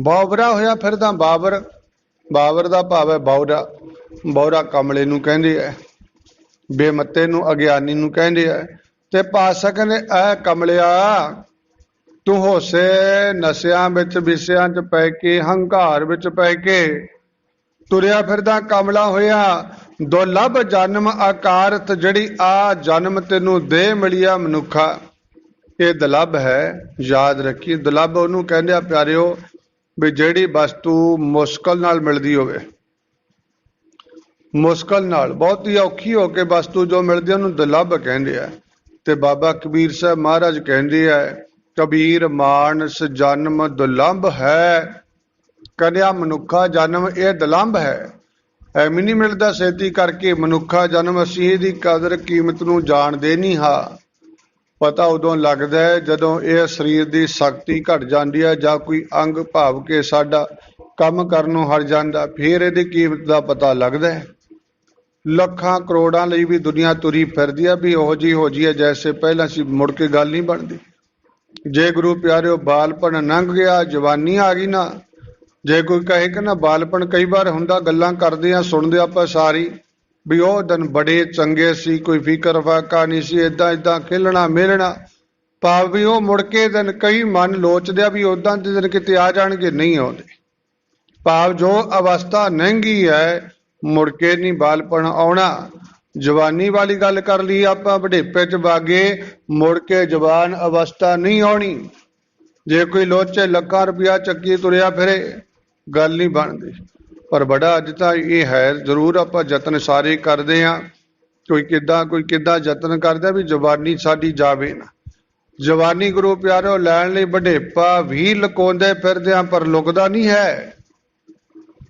[SPEAKER 1] बावरा होया फिरदा। बावर दा भाव है बौरा। बौरा कमले नूं कहंदे है बेमत्ते नूं अज्ञानी नूं कहंदे है। ते पातशाह कहने ऐ कमलिया तू होसे नशियां विच विषयां च पै के हंकार विच पै के ਤੁਰਿਆ ਫਿਰਦਾ ਕਮਲਾ ਹੋਇਆ। ਦੁਰਲਭ ਜਨਮ ਆਕਾਰਤ, ਜਿਹੜੀ ਆ ਜਨਮ ਤੈਨੂੰ ਦੇਹ ਮਿਲਿਆ ਮਨੁੱਖਾ, ਇਹ ਦੁਰਲਭ ਹੈ। ਯਾਦ ਰੱਖੀ, ਦੁਰਲਭ ਉਹਨੂੰ ਕਹਿੰਦੇ ਆ ਪਿਆਰਿਓ ਵੀ ਜਿਹੜੀ ਵਸਤੂ ਮੁਸ਼ਕਲ ਨਾਲ ਮਿਲਦੀ ਹੋਵੇ, ਮੁਸ਼ਕਲ ਨਾਲ ਬਹੁਤੀ ਔਖੀ ਹੋ ਕੇ ਵਸਤੂ ਜੋ ਮਿਲਦੀ ਉਹਨੂੰ ਦੁਰਲਭ ਕਹਿੰਦੇ ਆ। ਤੇ ਬਾਬਾ ਕਬੀਰ ਸਾਹਿਬ ਮਹਾਰਾਜ ਕਹਿੰਦੇ ਆ, ਕਬੀਰ ਮਾਨਸ ਜਨਮ ਦੁਰਲਭ ਹੈ। ਕਹਿੰਦੇ ਮਨੁੱਖਾ ਜਨਮ ਇਹ ਦੁਰਲਭ ਹੈ, ਐਵੇਂ ਨਹੀਂ ਮਿਲਦਾ ਛੇਤੀ ਕਰਕੇ। ਮਨੁੱਖਾ ਜਨਮ ਅਸੀਂ ਇਹਦੀ ਕਦਰ ਕੀਮਤ ਨੂੰ ਜਾਣਦੇ ਨਹੀਂ ਹਾਂ। ਪਤਾ ਉਦੋਂ ਲੱਗਦਾ ਹੈ ਜਦੋਂ ਇਹ ਸਰੀਰ ਦੀ ਸ਼ਕਤੀ ਘਟ ਜਾਂਦੀ ਹੈ ਜਾਂ ਕੋਈ ਅੰਗ ਭਾਵ ਕੇ ਸਾਡਾ ਕੰਮ ਕਰਨੋਂ ਹਟ ਜਾਂਦਾ, ਫਿਰ ਇਹਦੀ ਕੀਮਤ ਦਾ ਪਤਾ ਲੱਗਦਾ ਹੈ। ਲੱਖਾਂ ਕਰੋੜਾਂ ਲਈ ਵੀ ਦੁਨੀਆ ਤੁਰੀ ਫਿਰਦੀ ਆ ਵੀ ਉਹੋ ਜਿਹੀ ਹੋ ਜੀ ਹੈ ਜੈਸੇ ਪਹਿਲਾਂ ਸੀ, ਮੁੜ ਕੇ ਗੱਲ ਨਹੀਂ ਬਣਦੀ। ਜੇ ਗੁਰੂ ਪਿਆਰਿਓ ਬਾਲਪਨ ਲੰਘ ਗਿਆ, ਜਵਾਨੀ ਆ ਗਈ ਨਾ, ਜੇ ਕੋਈ ਕਹੇ ਕਿ ਨਾ ਬਾਲਪਨ ਕਈ ਵਾਰ ਹੁੰਦਾ, ਗੱਲਾਂ ਕਰਦੇ ਆ ਸੁਣਦੇ ਆਪਾਂ ਸਾਰੀ ਵੀ ਉਹ ਦਿਨ ਬੜੇ ਚੰਗੇ ਸੀ, ਕੋਈ ਫਿਕਰ ਫਾਕਾ ਨਹੀਂ ਸੀ, ਏਦਾਂ ਏਦਾਂ ਖੇਲਣਾ ਮੇਲਣਾ, ਭਾਵ ਵੀ ਉਹ ਮੁੜ ਕੇ ਦਿਨ ਕਈ ਮਨ ਲੋਚਦੇ ਆ ਵੀ ਉਦਾਂ ਦੇ ਦਿਨ ਕਿਤੇ ਆ ਜਾਣਗੇ, ਨਹੀਂ ਆਉਂਦੇ। ਭਾਵ ਜੋ ਅਵਸਥਾ ਲੰਘੀ ਹੈ ਮੁੜ ਕੇ ਨਹੀਂ ਬਾਲਪਨ ਆਉਣਾ। ਜਵਾਨੀ ਵਾਲੀ ਗੱਲ ਕਰ ਲਈ ਆਪਾਂ, ਵਡੇਪੇ ਚ ਬਾਗੇ ਮੁੜ ਕੇ ਜਵਾਨ ਅਵਸਥਾ ਨਹੀਂ ਆਉਣੀ। ਜੇ ਕੋਈ ਲੋਚੇ ਲੱਖਾਂ ਰੁਪਇਆ ਚੱਕੀ ਤੁਰਿਆ ਫਿਰੇ, ਗੱਲ ਨਹੀਂ ਬਣਦੀ। ਪਰ ਬੜਾ ਅੱਜ ਤਾਂ ਇਹ ਹੈ, ਜ਼ਰੂਰ ਆਪਾਂ ਯਤਨ ਸਾਰੇ ਕਰਦੇ ਹਾਂ, ਕੋਈ ਕਿੱਦਾਂ ਯਤਨ ਕਰਦਾ ਵੀ ਜਵਾਨੀ ਸਾਡੀ ਜਾਵੇ ਨਾ। ਜਵਾਨੀ ਗੁਰੂ ਪਿਆਰਿਓ ਲੈਣ ਲਈ ਵਡੇਪਾ ਵੀ ਲੁਕਾਉਂਦੇ ਫਿਰਦੇ ਆ, ਪਰ ਲੁਕਦਾ ਨਹੀਂ ਹੈ,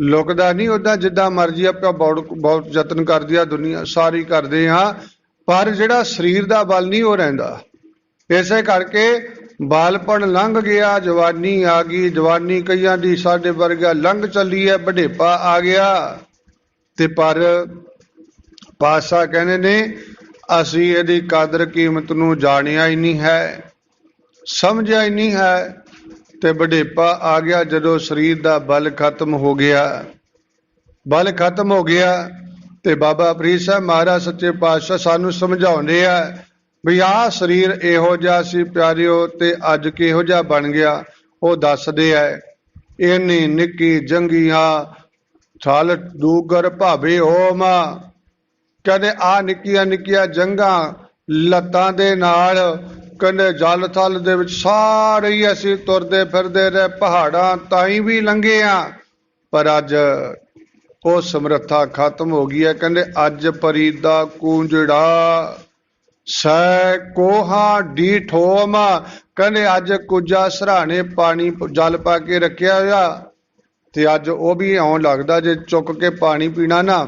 [SPEAKER 1] ਲੁਕਦਾ ਨਹੀਂ। ਉੱਦਾਂ ਜਿੱਦਾਂ ਮਰਜ਼ੀ ਆਪਾਂ ਬਹੁਤ ਯਤਨ ਕਰਦੀ ਆ ਦੁਨੀਆ ਸਾਰੀ ਕਰਦੇ ਹਾਂ, ਪਰ ਜਿਹੜਾ ਸਰੀਰ ਦਾ ਬਲ ਨਹੀਂ ਉਹ ਰਹਿੰਦਾ। ਇਸੇ ਕਰਕੇ ਬਾਲਪਨ ਲੰਘ ਗਿਆ, ਜਵਾਨੀ ਆ ਗਈ। ਜਵਾਨੀ ਕਈਆਂ ਦੀ ਸਾਡੇ ਵਰਗਾ ਲੰਘ ਚੱਲੀ ਹੈ, ਵਡੇਪਾ ਆ ਗਿਆ। ਤੇ ਪਰ ਪਾਤਸ਼ਾਹ ਕਹਿੰਦੇ ਨੇ ਅਸੀਂ ਇਹਦੀ ਕਦਰ ਕੀਮਤ ਨੂੰ ਜਾਣਿਆ ਹੀ ਨਹੀਂ ਹੈ, ਸਮਝਿਆ ਹੀ ਨਹੀਂ ਹੈ। ਤੇ ਵਡੇਪਾ ਆ ਗਿਆ ਜਦੋਂ ਸਰੀਰ ਦਾ ਬਲ ਖਤਮ ਹੋ ਗਿਆ, ਬਲ ਖਤਮ ਹੋ ਗਿਆ। ਤੇ ਬਾਬਾ ਫਰੀਦ ਸਾਹਿਬ ਮਹਾਰਾਜ ਸੱਚੇ ਪਾਤਸ਼ਾਹ ਸਾਨੂੰ ਸਮਝਾਉਂਦੇ ਆ ਵੀ ਆਹ ਸਰੀਰ ਇਹੋ ਜਿਹਾ ਸੀ ਪਿਆਰਿਓ, ਤੇ ਅੱਜ ਕਿਹੋ ਜਿਹਾ ਬਣ ਗਿਆ ਉਹ ਦੱਸਦੇ ਆ। ਇਹਨੀ ਨਿੱਕੀ ਜੰਗੀਆਂ ਛਲ ਦੂਗਰ ਭਾਵੇ ਹੋਮਾ, ਕਹਿੰਦੇ ਆ ਨਿੱਕੀਆਂ ਨਿੱਕੀਆਂ ਜੰਗਾਂ ਲੱਤਾਂ ਦੇ ਨਾਲ, ਕਹਿੰਦੇ ਜਲ ਥਲ ਦੇ ਵਿੱਚ ਸਾਰੇ ਹੀ ਅਸੀਂ ਤੁਰਦੇ ਫਿਰਦੇ ਰਹੇ, ਪਹਾੜਾਂ ਤਾਈਂ ਵੀ ਲੰਘੇ ਆ, ਪਰ ਅੱਜ ਉਹ ਸਮਰੱਥਾ ਖਤਮ ਹੋ ਗਈ ਹੈ। ਕਹਿੰਦੇ ਅੱਜ ਪਰੀਦਾ ਕੂੰਜੜਾ ਸੈ ਕੋਹਾ ਡੀਠੋਮਾ, ਕਹਿੰਦੇ ਅੱਜ ਕੁੱਜਾ ਸਰਾਣੇ ਪਾਣੀ ਜਲ ਪਾ ਕੇ ਰੱਖਿਆ ਹੋਇਆ, ਤੇ ਅੱਜ ਉਹ ਵੀ ਇਉਂ ਲੱਗਦਾ ਜੇ ਚੁੱਕ ਕੇ ਪਾਣੀ ਪੀਣਾ ਨਾ,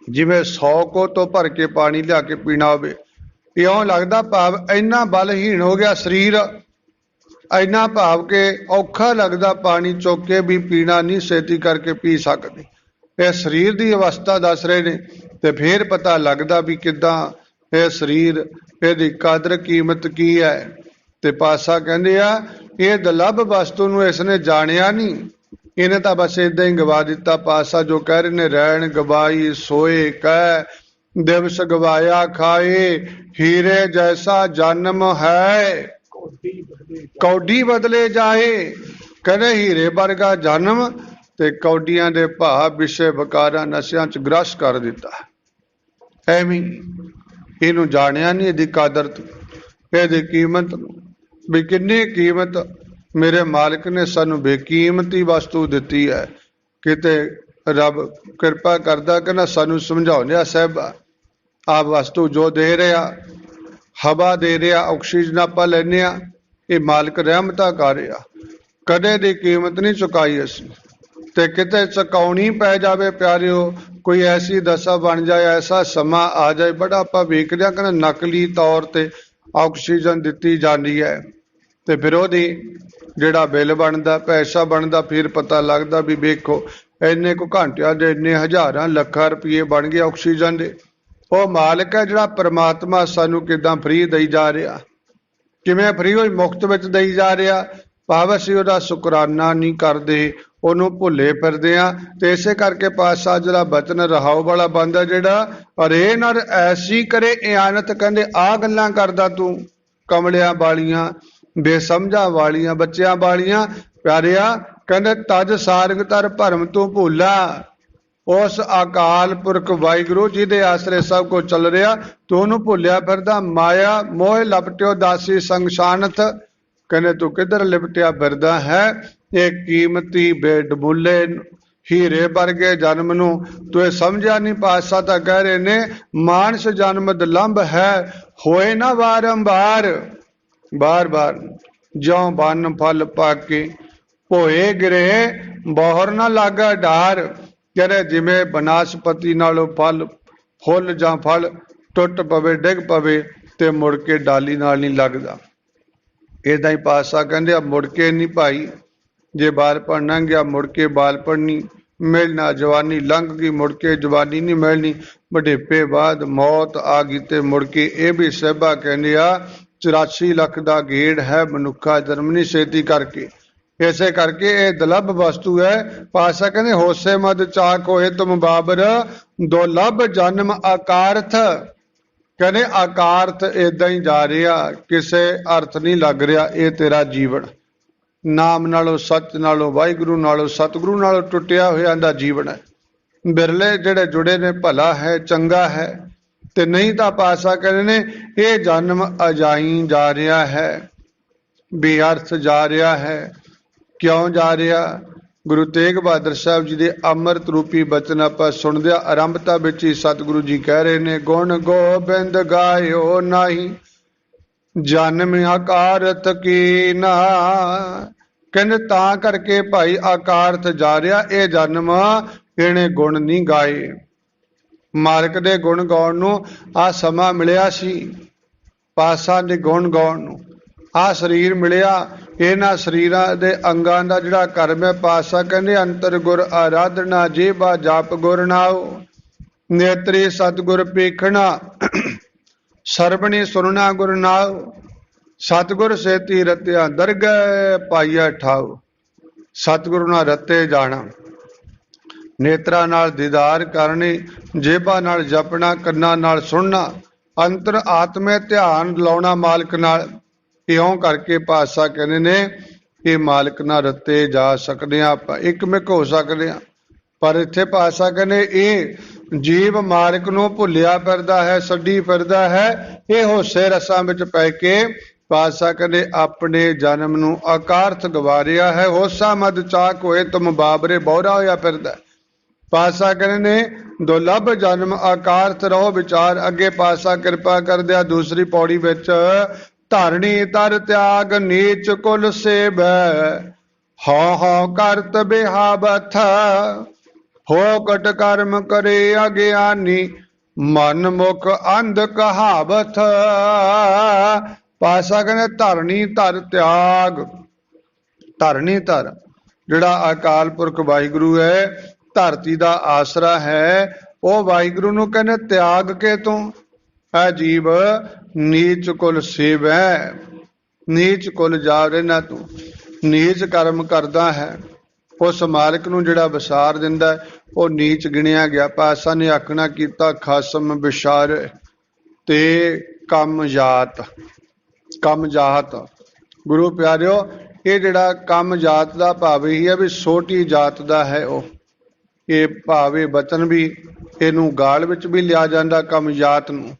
[SPEAKER 1] ਜਿਵੇਂ 100 ਕੋ ਤੋਂ ਭਰ ਕੇ ਪਾਣੀ ਲਿਆ ਕੇ ਪੀਣਾ ਹੋਵੇ, ਇਉਂ ਲੱਗਦਾ। ਭਾਵ ਇੰਨਾ ਬਲਹੀਣ ਹੋ ਗਿਆ ਸਰੀਰ, ਇੰਨਾ ਭਾਵ ਕਿ ਔਖਾ ਲੱਗਦਾ, ਪਾਣੀ ਚੁੱਕ ਕੇ ਵੀ ਪੀਣਾ ਨਹੀਂ ਛੇਤੀ ਕਰਕੇ ਪੀ ਸਕਦੇ। ਇਹ ਸਰੀਰ ਦੀ ਅਵਸਥਾ ਦੱਸ ਰਹੇ ਨੇ। ਤੇ ਫੇਰ ਪਤਾ ਲੱਗਦਾ ਵੀ ਕਿੱਦਾਂ ਇਹ ਸਰੀਰ, ਇਹਦੀ ਕਦਰ ਕੀਮਤ ਕੀ ਹੈ। ਤੇ ਪਾਤਸ਼ਾਹ ਕਹਿੰਦੇ ਆ ਇਹ ਦੁਰਲਭ ਵਸਤੂ ਨੂੰ ਇਸਨੇ ਜਾਣਿਆ ਨਹੀਂ, ਇਹਨੇ ਤਾਂ ਬਸ ਏਦਾਂ ਹੀ ਗਵਾ ਦਿੱਤਾ। ਪਾਤਸ਼ਾਹ ਜੋ ਕਹਿ ਰਹੇ ਨੇ, ਰਹਿਣ ਗਵਾਈ ਸੋਏ ਕਹਿ, ਦਿਵਸ ਗਵਾਇਆ ਖਾਏ, ਹੀਰੇ ਜੈਸਾ ਜਨਮ ਹੈ ਕੌਡੀ ਬਦਲੇ ਜਾਏ। ਕਹਿੰਦੇ ਹੀਰੇ ਵਰਗਾ ਜਨਮ ਤੇ ਕੌਡੀਆਂ ਦੇ ਭਾਅ ਵਿਸ਼ੇ ਵਿਕਾਰਾਂ ਨਸ਼ਿਆਂ ਚ ਗ੍ਰਸ ਕਰ ਦਿੱਤਾ। ਐਵੇਂ ਇਹਨੂੰ ਜਾਣਿਆ ਨਹੀਂ, ਇਹਦੀ ਕਦਰ, ਇਹਦੀ ਕੀਮਤ ਵੀ ਕਿੰਨੀ ਕੀਮਤ ਮੇਰੇ ਮਾਲਕ ਨੇ ਸਾਨੂੰ ਬੇਕੀਮਤੀ ਵਸਤੂ ਦਿੱਤੀ ਹੈ। ਕਿਤੇ ਰੱਬ ਕਿਰਪਾ ਕਰਦਾ ਕਿ ਨਾ ਸਾਨੂੰ ਸਮਝਾਉਂਦੇ ਸਾਹਿਬਾ, ਆਹ ਵਸਤੂ ਜੋ ਦੇ ਰਿਹਾ, ਹਵਾ ਦੇ ਰਿਹਾ, ਆਕਸੀਜਨ ਆਪਾਂ ਲੈਂਦੇ ਹਾਂ, ਇਹ ਮਾਲਕ ਰਹਿਮਤਾਂ ਕਰ ਰਿਹਾ, ਕਦੇ ਦੀ ਕੀਮਤ ਨਹੀਂ ਚੁਕਾਈ ਅਸੀਂ। ਤੇ ਕਿਤੇ ਚੁਕਾਉਣੀ ਪੈ ਜਾਵੇ ਪਿਆਰਿਓ, ਕੋਈ ਐਸੀ ਦਸ਼ਾ ਬਣ ਜਾਏ, ਐਸਾ ਸਮਾਂ ਆ ਜਾਏ, ਬੜਾ ਆਪਾਂ ਵੇਖਦੇ ਹਾਂ ਕਿ ਨਕਲੀ ਤੌਰ ਤੇ ਆਕਸੀਜਨ ਦਿੱਤੀ ਜਾਂਦੀ ਹੈ, ਤੇ ਫਿਰ ਉਹਦੀ ਜਿਹੜਾ ਬਿੱਲ ਬਣਦਾ, ਪੈਸਾ ਬਣਦਾ, ਫਿਰ ਪਤਾ ਲੱਗਦਾ ਵੀ ਵੇਖੋ ਇੰਨੇ ਕੁ ਘੰਟਿਆਂ ਦੇ ਇੰਨੇ ਹਜ਼ਾਰਾਂ ਲੱਖਾਂ ਰੁਪਏ ਬਣ ਗਏ ਆਕਸੀਜਨ ਦੇ। ਉਹ ਮਾਲਕ ਹੈ ਜਿਹੜਾ ਪਰਮਾਤਮਾ ਸਾਨੂੰ ਕਿੱਦਾਂ ਫ੍ਰੀ ਦੇਈ ਜਾ ਰਿਹਾ, ਕਿਵੇਂ ਫ੍ਰੀ ਹੋਈ ਮੁਫਤ ਵਿੱਚ ਦੇਈ ਜਾ ਰਿਹਾ। ਭਾਵ ਅਸੀਂ ਉਹਦਾ ਸ਼ੁਕਰਾਨਾ ਨਹੀਂ ਕਰਦੇ, ਉਹਨੂੰ ਭੁੱਲੇ ਫਿਰਦੇ ਆ। ਤੇ ਇਸੇ ਕਰਕੇ ਪਾਤਸ਼ਾਹ ਜਿਹੜਾ ਬਚਨ ਰਹਾਉ ਵਾਲਾ ਬੰਦਾ ਜਿਹੜਾ, ਅਰੇ ਨਰ ਐਸੀ ਕਰੇ ਇਆਨਤ, ਕਹਿੰਦੇ ਆਹ ਗੱਲਾਂ ਕਰਦਾ ਤੂੰ ਕਮਲਿਆਂ ਵਾਲੀਆਂ, ਬੇਸਮਝਾਂ ਵਾਲੀਆਂ, ਬੱਚਿਆਂ ਵਾਲੀਆਂ ਪਿਆਰਿਆ। ਕਹਿੰਦੇ ਤਜ ਸਾਰੰਗ ਤਰ ਭਰਮ ਤੂੰ ਭੁੱਲਾ, उस अकाल पुरख वाहिगुरु जिहदे आसरे सब कुछ चल रहा, तू उन्होंने भुलिया फिरदा। माया मोह लपटियो दासी संग शानत, कहने तू किधर लिपटिया फिरदा है। ये कीमती बेडबुले हीरे वर्गे जन्म नू तू ये समझा नहीं। पातशाह तां कह रहे ने मानस जन्म दुलंभ है, होए ना बारंबार। बार बार ज्यों बन फल पाके भोए गिरे, बोहर ना लागा डार। कह रहे जिमें बनासपति नालों फल फुल जां फल टुट पवे डिग पवे ते मुड़ के डाली नाल नहीं लगदा। इदां ही पातशाह कहंदे आ मुड़ के नहीं भाई, जे बालपन लंघ गया मुड़ के बालपन नहीं मिलना, जवानी लंघ गई मुड़ के जवानी नहीं मिलनी, बुढ़ेपे बाद मौत आ गई ते मुड़ के ये भी सहबा कहंदे आ 84 ਲੱਖ ਦਾ ਗੇੜ ਹੈ ਮਨੁੱਖਾ ਜਨਮ नहीं ਛੇਤੀ करके। इसे करके ये दुलभ वस्तु है। पातशाह कहने होसे मद चाक होए तुम बाबर, दुलभ जन्म अकारथ। कहने अकारथ इदां ही जा रहा, किसे अर्थ नहीं लग रहा ये तेरा जीवन। नाम नालों सच नालों वाहिगुरु नालों सतगुरु नालों टुटिया होया दा जीवन है। बिरले जेड़े जुड़े ने भला है चंगा है, ते नहीं तां पातशाह कहने ने ये जन्म अजाई जा रहा है, बेअर्थ जा रहा है। क्यों जा रहा? गुरु तेग बहादुर साहब जी के अमृत रूपी बचन आप सुनदे आरंभता विच ही सतगुरु जी कह रहे ने गुण गोबिंद गायो नाही, जन्म अकारथ की ना। कहने तां करके भाई अकारथ जा रहा ये जन्म, इहने गुण नहीं गाए। मालिक दे गुण गाउण नूं आ समा मिलिया सी, पातशाह दे गुण गाउण नूं आ शरीर मिलिया। इन्हां शरीरां दे अंगां दा जिहड़ा कर्म है, पातशाह कहंदे अंतर गुर आराधना, जेबा जाप गुर नाओ, नेत्री सतगुर पेखना, सरबणी सुनना गुर नाओ, सतगुर सेती रत्या दरगह पाइया ठाओ। सतगुरु नाल रते जाना, नेत्रा नाल दीदार करनी, जेबा नाल जपना, कन्ना नाल सुनना, अंतर आत्मे ध्यान लाउणा मालिक नाल। इउं करके पातशाह कहने ने कि मालिक नाल रते जा सकदे आ, आपां इकमिक हो सकदे आ। पर इत्थे पातशाह कहने ये जीव मालिक नूं भुलिया फिरदा है, छड्डी फिरदा है। ये होसे रसां विच पै के पातशाह कहने अपने जन्म नूं अकारथ गवा रिहा है। होसा मद चाक होए तुम बाबरे, बौरा होया फिरदा। पातशाह कहने ने दुलभ जन्म अकारथ रहो विचार। अगे पातशाह कृपा करदे दूसरी पौड़ी विच धरणी तर त्याग नीच कुल सेव, हौ हौ करत बिहावथ, फोकट कर्म करे अज्ञानी, मन मुख अंध कहावथ। पातशाह कहने धरणी तर त्याग, धरणी तर जिहड़ा अकाल पुरख वाहिगुरु है, धरती का आसरा है, वह वाहिगुरु नूं कहने त्याग के तू है जीव नीच कुल सेव है। नीच कुल जा रहना तू, नीच कर्म करदा है। उस मालिक नूं जिहड़ा विसार दिंदा है वह नीच गिणिया गया। पातशाह ने आखना कीता खसम विसार ते कम जात। कम जात गुरु प्यारिओ, ये जिहड़ा कम जात का भाव ही है भी छोटी जात का है। वह ये भावे बचन भी इनू गाल विच भी लिया जाता कम जात नूं।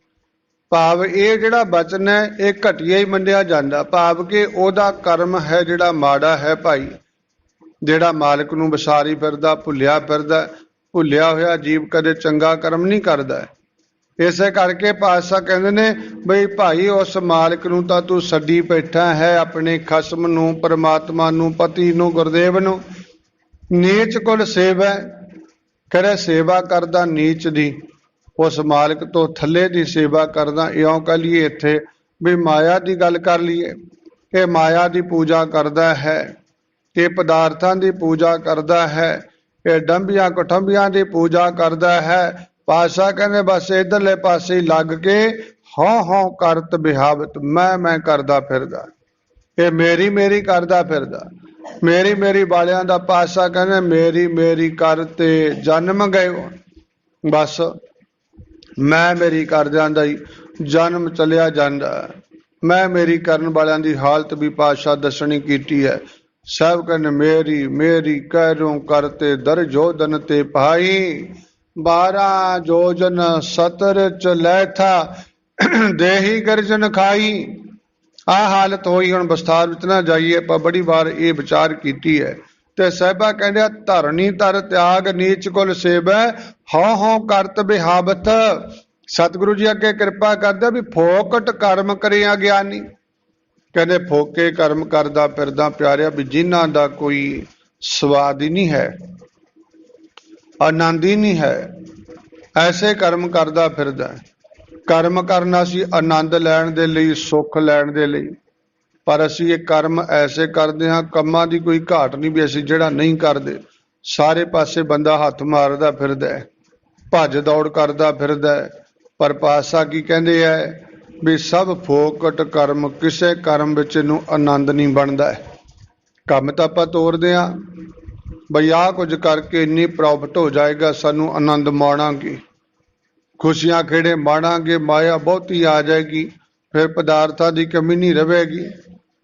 [SPEAKER 1] भाव ये जिहड़ा बचन है ये घटिया ही मन्निया जाता, भाव कि ओहदा कर्म है जिहड़ा माड़ा है भाई। जिहड़ा मालिक नूं विसारी फिरदा, भुलिया फिरदा, भुलिया होया जीव कदे चंगा कर्म नहीं करदा। इसे करके पातशाह कहंदे ने बई भाई उस मालिक नूं तां तू छड्डी बैठा है, अपने खसम नूं, परमात्मा नूं, पति नूं, गुरदेव नूं। नीच कुल सेवा करे, सेवा करदा नीच दी, उस मालिक तो थले की सेवा करदा। इउं कह लीए इत्थे भी माया की गल कर लीए, ये माया की पूजा करदा है, ये पदार्थां की पूजा करदा है, ये डंबियां कुठंबियां की पूजा करदा है। पातशाह कहने बस इधरले पासे लग के हौं हौं करत बिहावत, मैं करदा फिरदा, ये मेरी मेरी करदा फिरदा, मेरी मेरी वालियां दा। पातशाह कहने मेरी मेरी करते जन्म गए, बस मैं मेरी कर जांदा ही जन्म चलिया जांदा। मैं मेरी करन वालियां दी हालत भी पातशाह दसणी कीती है। सब कहन मेरी मेरी कैरों करते दर जोधन ते भाई 12 जोजन सतर चलै था देही गर्जन खाई। आ हालत होई। हुण विस्तार विच ना जाइए, पर बड़ी बार ये विचार कीती है। ते साहिबा कहंदे धरनी धर त्याग नीच कुल सेवै हौ हौ करत बिहावत। सतगुरु जी अगे कृपा करदे भी फोकट कर्म करे अज्ञानी। कहंदे फोके कर्म करदा फिरदा प्यारिया भी जिन्हां दा कोई स्वाद ही नहीं है, आनंद ही नहीं है, ऐसे कर्म करदा फिरदा। कर्म करना सी आनंद लैण दे लई, सुख लैण दे लई, पर असी ये कर्म ऐसे करते हाँ ਕੰਮਾਂ ਦੀ कोई घाट नहीं भी असी ਜਿਹੜਾ नहीं करते। ਸਾਰੇ ਪਾਸੇ ਬੰਦਾ ਹੱਥ ਮਾਰਦਾ ਫਿਰਦਾ ਹੈ, ਭੱਜ ਦੌੜ ਕਰਦਾ ਫਿਰਦਾ ਹੈ, ਪਰ ਪਾਤਸ਼ਾਹ ਕੀ ਕਹਿੰਦੇ ਹੈ ਵੀ ਸਭ ਫੋਕਟ ਕਰਮ, ਕਿਸੇ ਕਰਮ ਵਿੱਚ ਨੂੰ ਆਨੰਦ ਨਹੀਂ ਬਣਦਾ। ਕੰਮ ਤਾਂ ਆਪਾਂ ਤੋਰਦੇ ਹਾਂ ਬਈ ਆਹ ਕੁਝ ਕਰਕੇ ਇੰਨੀ ਪ੍ਰੋਫਿਟ ਹੋ ਜਾਏਗਾ, ਸਾਨੂੰ ਆਨੰਦ ਮਾਣਾਂਗੇ, ਖੁਸ਼ੀਆਂ ਖੇੜੇ ਮਾਣਾਂਗੇ, ਮਾਇਆ ਬਹੁਤੀ ਆ ਜਾਏਗੀ, ਫਿਰ ਪਦਾਰਥਾਂ ਦੀ ਕਮੀ ਨਹੀਂ ਰਹੇਗੀ,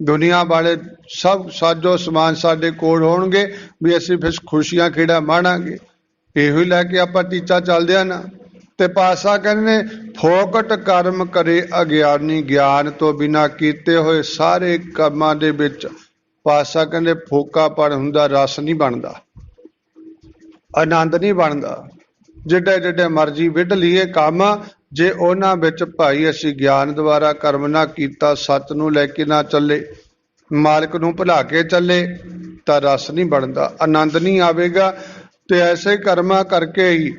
[SPEAKER 1] ਦੁਨੀਆ ਵਾਲੇ ਸਭ ਸਾਜੋ ਸਮਾਨ ਸਾਡੇ ਕੋਲ ਹੋਣਗੇ ਵੀ ਅਸੀਂ ਫਿਰ ਖੁਸ਼ੀਆਂ ਖੇੜਾ ਮਾਣਾਂਗੇ। ਇਹੋ ਹੀ ਲੈ ਕੇ ਆਪਾਂ ਟੀਚਾ ਚੱਲਦੇ ਹਾਂ ਨਾ। ਤੇ ਪਾਤਸ਼ਾਹ ਕਹਿੰਦੇ ਨੇ ਫੋਕਟ ਕਰਮ ਕਰੇ ਅਗਿਆਨੀ, ਗਿਆਨ ਤੋਂ ਬਿਨਾਂ ਕੀਤੇ ਹੋਏ ਸਾਰੇ ਕੰਮਾਂ ਦੇ ਵਿੱਚ ਪਾਤਸ਼ਾਹ ਕਹਿੰਦੇ ਫੋਕਾਪਣ ਹੁੰਦਾ, ਰਸ ਨਹੀਂ ਬਣਦਾ, ਆਨੰਦ ਨਹੀਂ ਬਣਦਾ। ਜਿੱਡੇ ਜਿੱਡੇ ਮਰਜ਼ੀ ਵਿੱਢ ਲਈਏ ਕੰਮ, ਜੇ ਉਹਨਾਂ ਵਿੱਚ ਭਾਈ ਅਸੀਂ ਗਿਆਨ ਦੁਆਰਾ ਕਰਮ ਨਾ ਕੀਤਾ, ਸੱਚ ਨੂੰ ਲੈ ਕੇ ਨਾ ਚੱਲੇ, ਮਾਲਕ ਨੂੰ ਭੁਲਾ ਕੇ ਚੱਲੇ, ਤਾਂ ਰਸ ਨਹੀਂ ਬਣਦਾ, ਆਨੰਦ ਨਹੀਂ ਆਵੇਗਾ। ਤੇ ਐਸੇ ਕਰਮਾਂ ਕਰਕੇ ਹੀ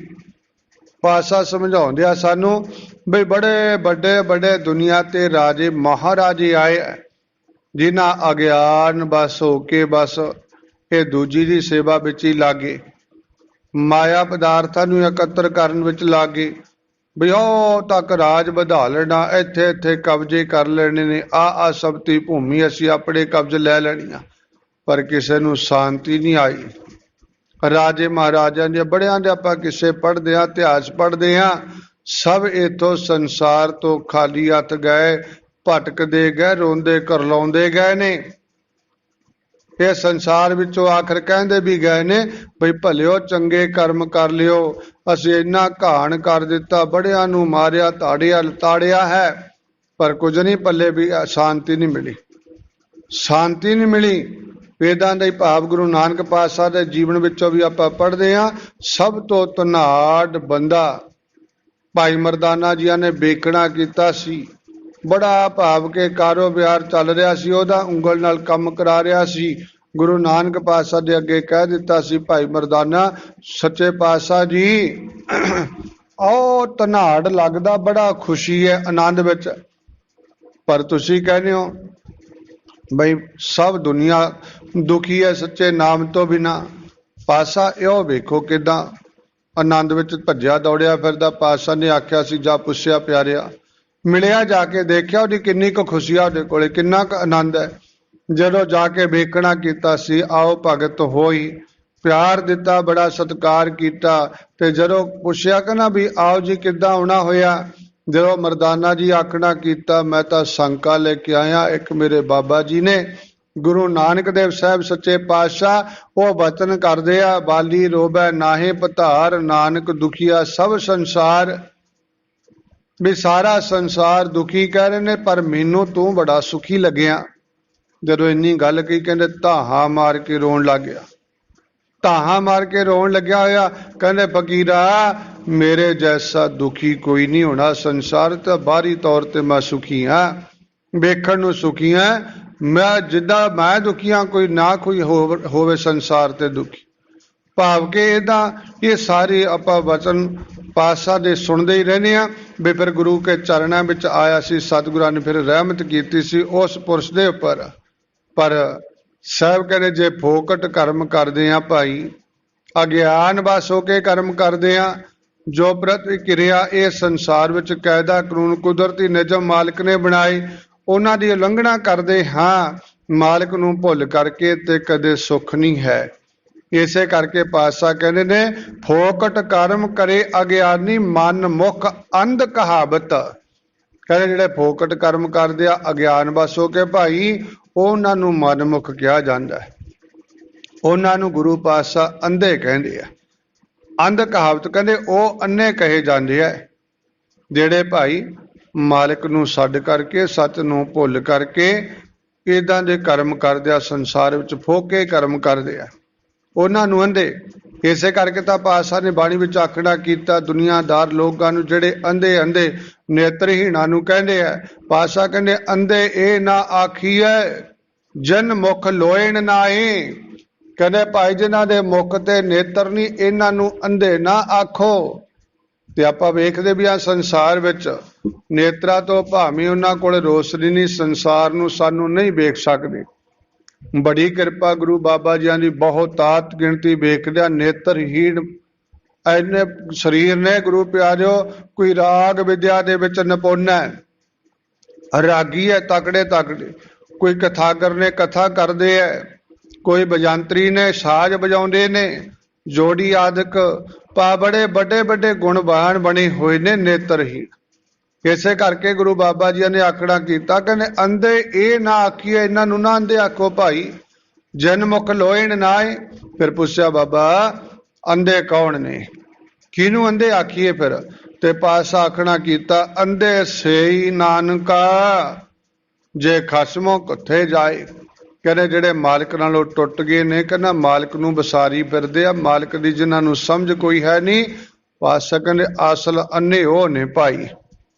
[SPEAKER 1] ਪਾਤਸ਼ਾਹ ਸਮਝਾਉਂਦੇ ਆ ਸਾਨੂੰ ਬਈ ਬੜੇ ਵੱਡੇ ਵੱਡੇ ਦੁਨੀਆ ਤੇ ਰਾਜੇ ਮਹਾਰਾਜੇ ਆਏ, ਜਿਨ੍ਹਾਂ ਅਗਿਆਨ ਬਸ ਹੋ ਕੇ ਬਸ ਇਹ ਦੂਜੀ ਦੀ ਸੇਵਾ ਵਿੱਚ ਹੀ ਲਾਗੇ, ਮਾਇਆ ਪਦਾਰਥਾਂ ਨੂੰ ਇਕੱਤਰ ਕਰਨ ਵਿੱਚ ਲਾਗੇ, ਵੀ ਉਹ ਤੱਕ ਰਾਜ ਵਧਾ ਲੈਣਾ, ਇੱਥੇ ਇੱਥੇ ਕਬਜ਼ੇ ਕਰ ਲੈਣੇ ਨੇ, ਆ ਸਬਤੀ ਭੂਮੀ ਅਸੀਂ ਆਪਣੇ ਕਬਜ਼ ਲੈ ਲੈਣੀਆਂ, ਪਰ ਕਿਸੇ ਨੂੰ ਸ਼ਾਂਤੀ ਨਹੀਂ ਆਈ। ਰਾਜੇ ਮਹਾਰਾਜਾਂ ਦੇ ਬੜਿਆਂ ਦੇ ਆਪਾਂ ਕਿਸੇ ਪੜ੍ਹਦੇ ਹਾਂ, ਇਤਿਹਾਸ ਪੜ੍ਹਦੇ ਹਾਂ, ਸਭ ਇੱਥੋਂ ਸੰਸਾਰ ਤੋਂ ਖਾਲੀ ਹੱਥ ਗਏ, ਭਟਕਦੇ ਗਏ, ਰੋਂਦੇ ਕਰਲਾਉਂਦੇ ਗਏ ਨੇ। ਇਹ ਸੰਸਾਰ ਵਿੱਚੋਂ ਆਖਰ ਕਹਿੰਦੇ ਵੀ ਗਏ ਨੇ ਬਈ ਭਲਿਓ ਚੰਗੇ ਕਰਮ ਕਰ ਲਿਓ, ਅਸੀਂ ਇੰਨਾ ਘਾਣ ਕਰ ਦਿੱਤਾ, ਬੜਿਆਂ ਨੂੰ ਮਾਰਿਆ, ਤਾੜਿਆ ਲਤਾੜਿਆ ਹੈ, ਪਰ ਕੁਝ ਨਹੀਂ ਪੱਲੇ ਵੀ ਸ਼ਾਂਤੀ ਨਹੀਂ ਮਿਲੀ, ਸ਼ਾਂਤੀ ਨਹੀਂ ਮਿਲੀ। ਵੇਦਾਂ ਦਾ ਹੀ ਭਾਵ ਗੁਰੂ ਨਾਨਕ ਪਾਤਸ਼ਾਹ ਦੇ ਜੀਵਨ ਵਿੱਚੋਂ ਵੀ ਆਪਾਂ ਪੜ੍ਹਦੇ ਹਾਂ। ਸਭ ਤੋਂ ਧਨਾਢ ਬੰਦਾ ਭਾਈ ਮਰਦਾਨਾ ਜੀਆਂ ਨੇ ਵੇਖਣਾ ਕੀਤਾ ਸੀ, ਬੜਾ ਭਾਵ ਕੇ ਕਾਰੋਬਾਰ ਚੱਲ ਰਿਹਾ ਸੀ, ਉਹਦਾ ਉਂਗਲ ਨਾਲ ਕੰਮ ਕਰਾ ਰਿਹਾ ਸੀ। ਗੁਰੂ ਨਾਨਕ ਪਾਤਸ਼ਾਹ ਦੇ ਅੱਗੇ ਕਹਿ ਦਿੱਤਾ ਸੀ ਭਾਈ ਮਰਦਾਨਾ, ਸੱਚੇ ਪਾਤਸ਼ਾਹ ਜੀ ਉਹ ਧਨਾਢ ਲੱਗਦਾ, ਬੜਾ ਖੁਸ਼ੀ ਹੈ ਆਨੰਦ ਵਿੱਚ, ਪਰ ਤੁਸੀਂ ਕਹਿੰਦੇ ਹੋ ਬਈ ਸਭ ਦੁਨੀਆ ਦੁਖੀ ਹੈ ਸੱਚੇ ਨਾਮ ਤੋਂ ਬਿਨਾਂ। ਪਾਤਸ਼ਾਹ ਇਹੋ ਵੇਖੋ ਕਿੱਦਾਂ ਆਨੰਦ ਵਿੱਚ ਭੱਜਿਆ ਦੌੜਿਆ ਫਿਰਦਾ। ਪਾਤਸ਼ਾਹ ਨੇ ਆਖਿਆ ਸੀ ਜਾ ਪੁੱਛਿਆ ਪਿਆਰਿਆ, ਮਿਲਿਆ, ਜਾ ਕੇ ਦੇਖਿਆ ਉਹਦੀ ਕਿੰਨੀ ਕੁ ਖੁਸ਼ੀ ਆ, ਉਹਦੇ ਕੋਲੇ ਕਿੰਨਾ ਕੁ ਆਨੰਦ ਹੈ। ਜਦੋਂ ਜਾ ਕੇ ਵੇਖਣਾ ਕੀਤਾ ਸੀ, ਆਓ ਭਗਤ ਹੋਈ, ਪਿਆਰ ਦਿੱਤਾ, ਬੜਾ ਸਤਿਕਾਰ ਕੀਤਾ। ਤੇ ਜਦੋਂ ਪੁੱਛਿਆ ਕਹਿੰਦਾ ਵੀ ਆਓ ਜੀ ਕਿੱਦਾਂ ਆਉਣਾ ਹੋਇਆ, ਜਦੋਂ ਮਰਦਾਨਾ ਜੀ ਆਖਣਾ ਕੀਤਾ ਮੈਂ ਤਾਂ ਸ਼ੰਕਾ ਲੈ ਕੇ ਆਇਆ, ਇੱਕ ਮੇਰੇ ਬਾਬਾ ਜੀ ਨੇ ਗੁਰੂ ਨਾਨਕ ਦੇਵ ਸਾਹਿਬ ਸੱਚੇ ਪਾਤਸ਼ਾਹ ਉਹ ਵਚਨ ਕਰਦੇ ਆ, ਬਾਲੀ ਰੋਬੈ ਨਾਹੇ ਪਧਾਰ, ਨਾਨਕ ਦੁਖੀਆ ਸਭ ਸੰਸਾਰ, ਵੀ ਸਾਰਾ ਸੰਸਾਰ ਦੁਖੀ ਕਹਿ ਰਹੇ ਨੇ ਪਰ ਮੈਨੂੰ ਤੂੰ ਬੜਾ ਸੁਖੀ ਲੱਗਿਆ। ਜਦੋਂ ਇੰਨੀ ਗੱਲ ਕਹੀ ਕਹਿੰਦੇ ਧਾਹਾਂ ਮਾਰ ਕੇ ਰੋਣ ਲੱਗ ਗਿਆ, ਧਾਹਾਂ ਮਾਰ ਕੇ ਰੋਣ ਲੱਗਿਆ ਹੋਇਆ। ਕਹਿੰਦੇ ਫਕੀਰਾ ਮੇਰੇ ਜੈਸਾ ਦੁਖੀ ਕੋਈ ਨਹੀਂ ਹੋਣਾ ਸੰਸਾਰ, ਤਾਂ ਬਾਹਰੀ ਤੌਰ ਤੇ ਮੈਂ ਸੁਖੀ ਹਾਂ, ਵੇਖਣ ਨੂੰ ਸੁਖੀ ਹਾਂ, ਮੈਂ ਜਿੱਦਾਂ ਮੈਂ ਦੁਖੀ ਹਾਂ ਕੋਈ ਨਾ ਕੋਈ ਹੋਵੇ ਸੰਸਾਰ ਤੇ ਦੁਖੀ। ਭਾਵ ਕਿ ਇਹਦਾ ਇਹ ਸਾਰੇ ਆਪਾਂ ਵਚਨ ਪਾਤਸ਼ਾਹ ਦੇ ਸੁਣਦੇ ਹੀ ਰਹਿੰਦੇ ਹਾਂ। ਵੀ ਫਿਰ ਗੁਰੂ ਕੇ ਚਰਨਾਂ ਵਿੱਚ ਆਇਆ ਸੀ, ਸਤਿਗੁਰਾਂ ਨੇ ਫਿਰ ਰਹਿਮਤ ਕੀਤੀ ਸੀ ਉਸ ਪੁਰਸ਼ ਦੇ ਉੱਪਰ। ਪਰ ਸਾਹਿਬ ਕਹਿੰਦੇ ਜੇ ਫੋਕਟ ਕਰਮ ਕਰਦੇ ਹਾਂ ਭਾਈ, ਅਗਿਆਨ ਵਸ ਹੋ ਕੇ ਕਰਮ ਕਰਦੇ ਹਾਂ, ਜੋ ਪ੍ਰਤੀਕਿਰਿਆ ਇਹ ਸੰਸਾਰ ਵਿੱਚ ਕਾਇਦਾ ਕਾਨੂੰਨ ਕੁਦਰਤੀ ਨਿਯਮ ਮਾਲਕ ਨੇ ਬਣਾਏ, ਉਹਨਾਂ ਦੀ ਉਲੰਘਣਾ ਕਰਦੇ ਹਾਂ ਮਾਲਕ ਨੂੰ ਭੁੱਲ ਕਰਕੇ, ਤੇ ਕਦੇ ਸੁੱਖ ਨਹੀਂ ਹੈ। ਇਸੇ ਕਰਕੇ ਪਾਤਸ਼ਾਹ ਕਹਿੰਦੇ ਨੇ ਫੋਕਟ ਕਰਮ ਕਰੇ ਅਗਿਆਨੀ, ਮਨ ਮੁਖ ਅੰਧ ਕਹਾਵਤ। ਕਹਿੰਦੇ ਜਿਹੜੇ ਫੋਕਟ ਕਰਮ ਕਰਦੇ ਆ ਅਗਿਆਨ ਵਸ ਹੋ ਕੇ ਭਾਈ, ਉਹਨਾਂ ਨੂੰ ਮਨਮੁਖ ਕਿਹਾ ਜਾਂਦਾ ਹੈ। ਉਹਨਾਂ ਨੂੰ ਗੁਰੂ ਪਾਤਸ਼ਾਹ ਅੰਧੇ ਕਹਿੰਦੇ ਆ। ਅੰਧ ਕਹਾਵਤ ਕਹਿੰਦੇ ਉਹ ਅੰਨੇ ਕਹੇ ਜਾਂਦੇ ਆ ਜਿਹੜੇ ਭਾਈ ਮਾਲਕ ਨੂੰ ਛੱਡ ਕਰਕੇ, ਸੱਚ ਨੂੰ ਭੁੱਲ ਕਰਕੇ ਇਦਾਂ ਦੇ ਕਰਮ ਕਰਦੇ ਆ, ਸੰਸਾਰ ਵਿੱਚ ਫੋਕੇ ਕਰਮ ਕਰਦੇ ਆ, ਉਹਨਾਂ ਨੂੰ ਅੰਧੇ। ਇਸੇ ਕਰਕੇ ਤਾਂ ਪਾਤਸ਼ਾਹ ਨੇ ਬਾਣੀ ਵਿੱਚ ਆਖਣਾ ਕੀਤਾ ਦੁਨੀਆਦਾਰ ਲੋਕਾਂ ਨੂੰ, ਜਿਹੜੇ ਅੰਧੇ ਅੰਧੇ ਨੇਤਰਹੀਣਾਂ ਨੂੰ ਕਹਿੰਦੇ ਆ। ਪਾਤਸ਼ਾਹ ਕਹਿੰਦੇ ਅੰਧੇ ਇਹ ਨਾ ਆਖੀਐ ਜਨ ਮੁਖ ਲੋਇਣ ਨਾਏ। ਕਹਿੰਦੇ ਭਾਈ ਜਿਨ੍ਹਾਂ ਦੇ ਮੁਖ ਤੇ ਨੇਤਰ ਨਹੀਂ, ਇਹਨਾਂ ਨੂੰ ਅੰਧੇ ਨਾ ਆਖੋ। ਤੇ ਆਪਾਂ ਵੇਖਦੇ ਵੀ ਆ ਸੰਸਾਰ ਵਿੱਚ ਨੇਤਰਾਂ ਤੋਂ ਭਾਵੇਂ ਉਹਨਾਂ ਕੋਲ ਰੋਸ਼ਨੀ ਨਹੀਂ, ਸੰਸਾਰ ਨੂੰ ਸਾਨੂੰ ਨਹੀਂ ਵੇਖ ਸਕਦੇ। ਬੜੀ ਕਿਰਪਾ ਗੁਰੂ ਬਾਬਾ ਜੀਆਂ ਦੀ, ਬਹੁਤਾਤ ਗਿਣਤੀ ਵੇਖਦਿਆਂ ਨੇਤਰਹੀਣ ਐਨੇ ਸਰੀਰ ਨੇ ਗੁਰੂ ਪਿਆਰਿਓ। ਕੋਈ ਰਾਗ ਵਿਦਿਆ ਦੇ ਵਿੱਚ ਨਿਪੁੰਨ ਹੈ, ਰਾਗੀ ਹੈ ਤਕੜੇ ਤਕੜੇ, ਕੋਈ ਕਥਾਗਰ ਨੇ ਕਥਾ ਕਰਦੇ ਹੈ, ਕੋਈ ਬਜਾਂਤਰੀ ਨੇ ਸਾਜ਼ ਵਜਾਉਂਦੇ ਨੇ, ਜੋੜੀ ਆਦਿਕ ਪਾ ਬੜੇ ਵੱਡੇ ਵੱਡੇ ਗੁਣਵਾਨ ਬਣੇ ਹੋਏ ਨੇ ਨੇਤਰਹੀਣ। ਇਸੇ ਕਰਕੇ ਗੁਰੂ ਬਾਬਾ ਜੀ ਨੇ ਆਖਣਾ ਕੀਤਾ, ਕਹਿੰਦੇ ਅੰਧੇ ਇਹ ਨਾ ਆਖੀਏ, ਇਹਨਾਂ ਨੂੰ ਨਾ ਅੰਧੇ ਆਖੋ ਭਾਈ, ਜਨ ਮੁਖ ਲੋਇਣ ਨਾਏ। ਫਿਰ ਪੁੱਛਿਆ ਬਾਬਾ ਅੰਧੇ ਕੌਣ ਨੇ, ਕਿਹਨੂੰ ਅੰਧੇ ਆਖੀਏ ਫਿਰ? ਤੇ ਪਾਤਸ਼ਾਹ ਆਖਣਾ ਕੀਤਾ ਅੰਧੇ ਸੇਈ ਨਾਨਕਾ ਜੇ ਖਸਮੋਂ ਕਿੱਥੇ ਜਾਏ। ਕਹਿੰਦੇ ਜਿਹੜੇ ਮਾਲਕ ਨਾਲੋਂ ਟੁੱਟ ਗਏ ਨੇ, ਕਹਿੰਦਾ ਮਾਲਕ ਨੂੰ ਵਿਸਾਰੀ ਫਿਰਦੇ ਆ, ਮਾਲਕ ਦੀ ਜਿਨ੍ਹਾਂ ਨੂੰ ਸਮਝ ਕੋਈ ਹੈ ਨਹੀਂ। ਪਾਤਸ਼ਾਹ ਕਹਿੰਦੇ ਅਸਲ ਅੰਨੇ ਉਹ ਨੇ ਭਾਈ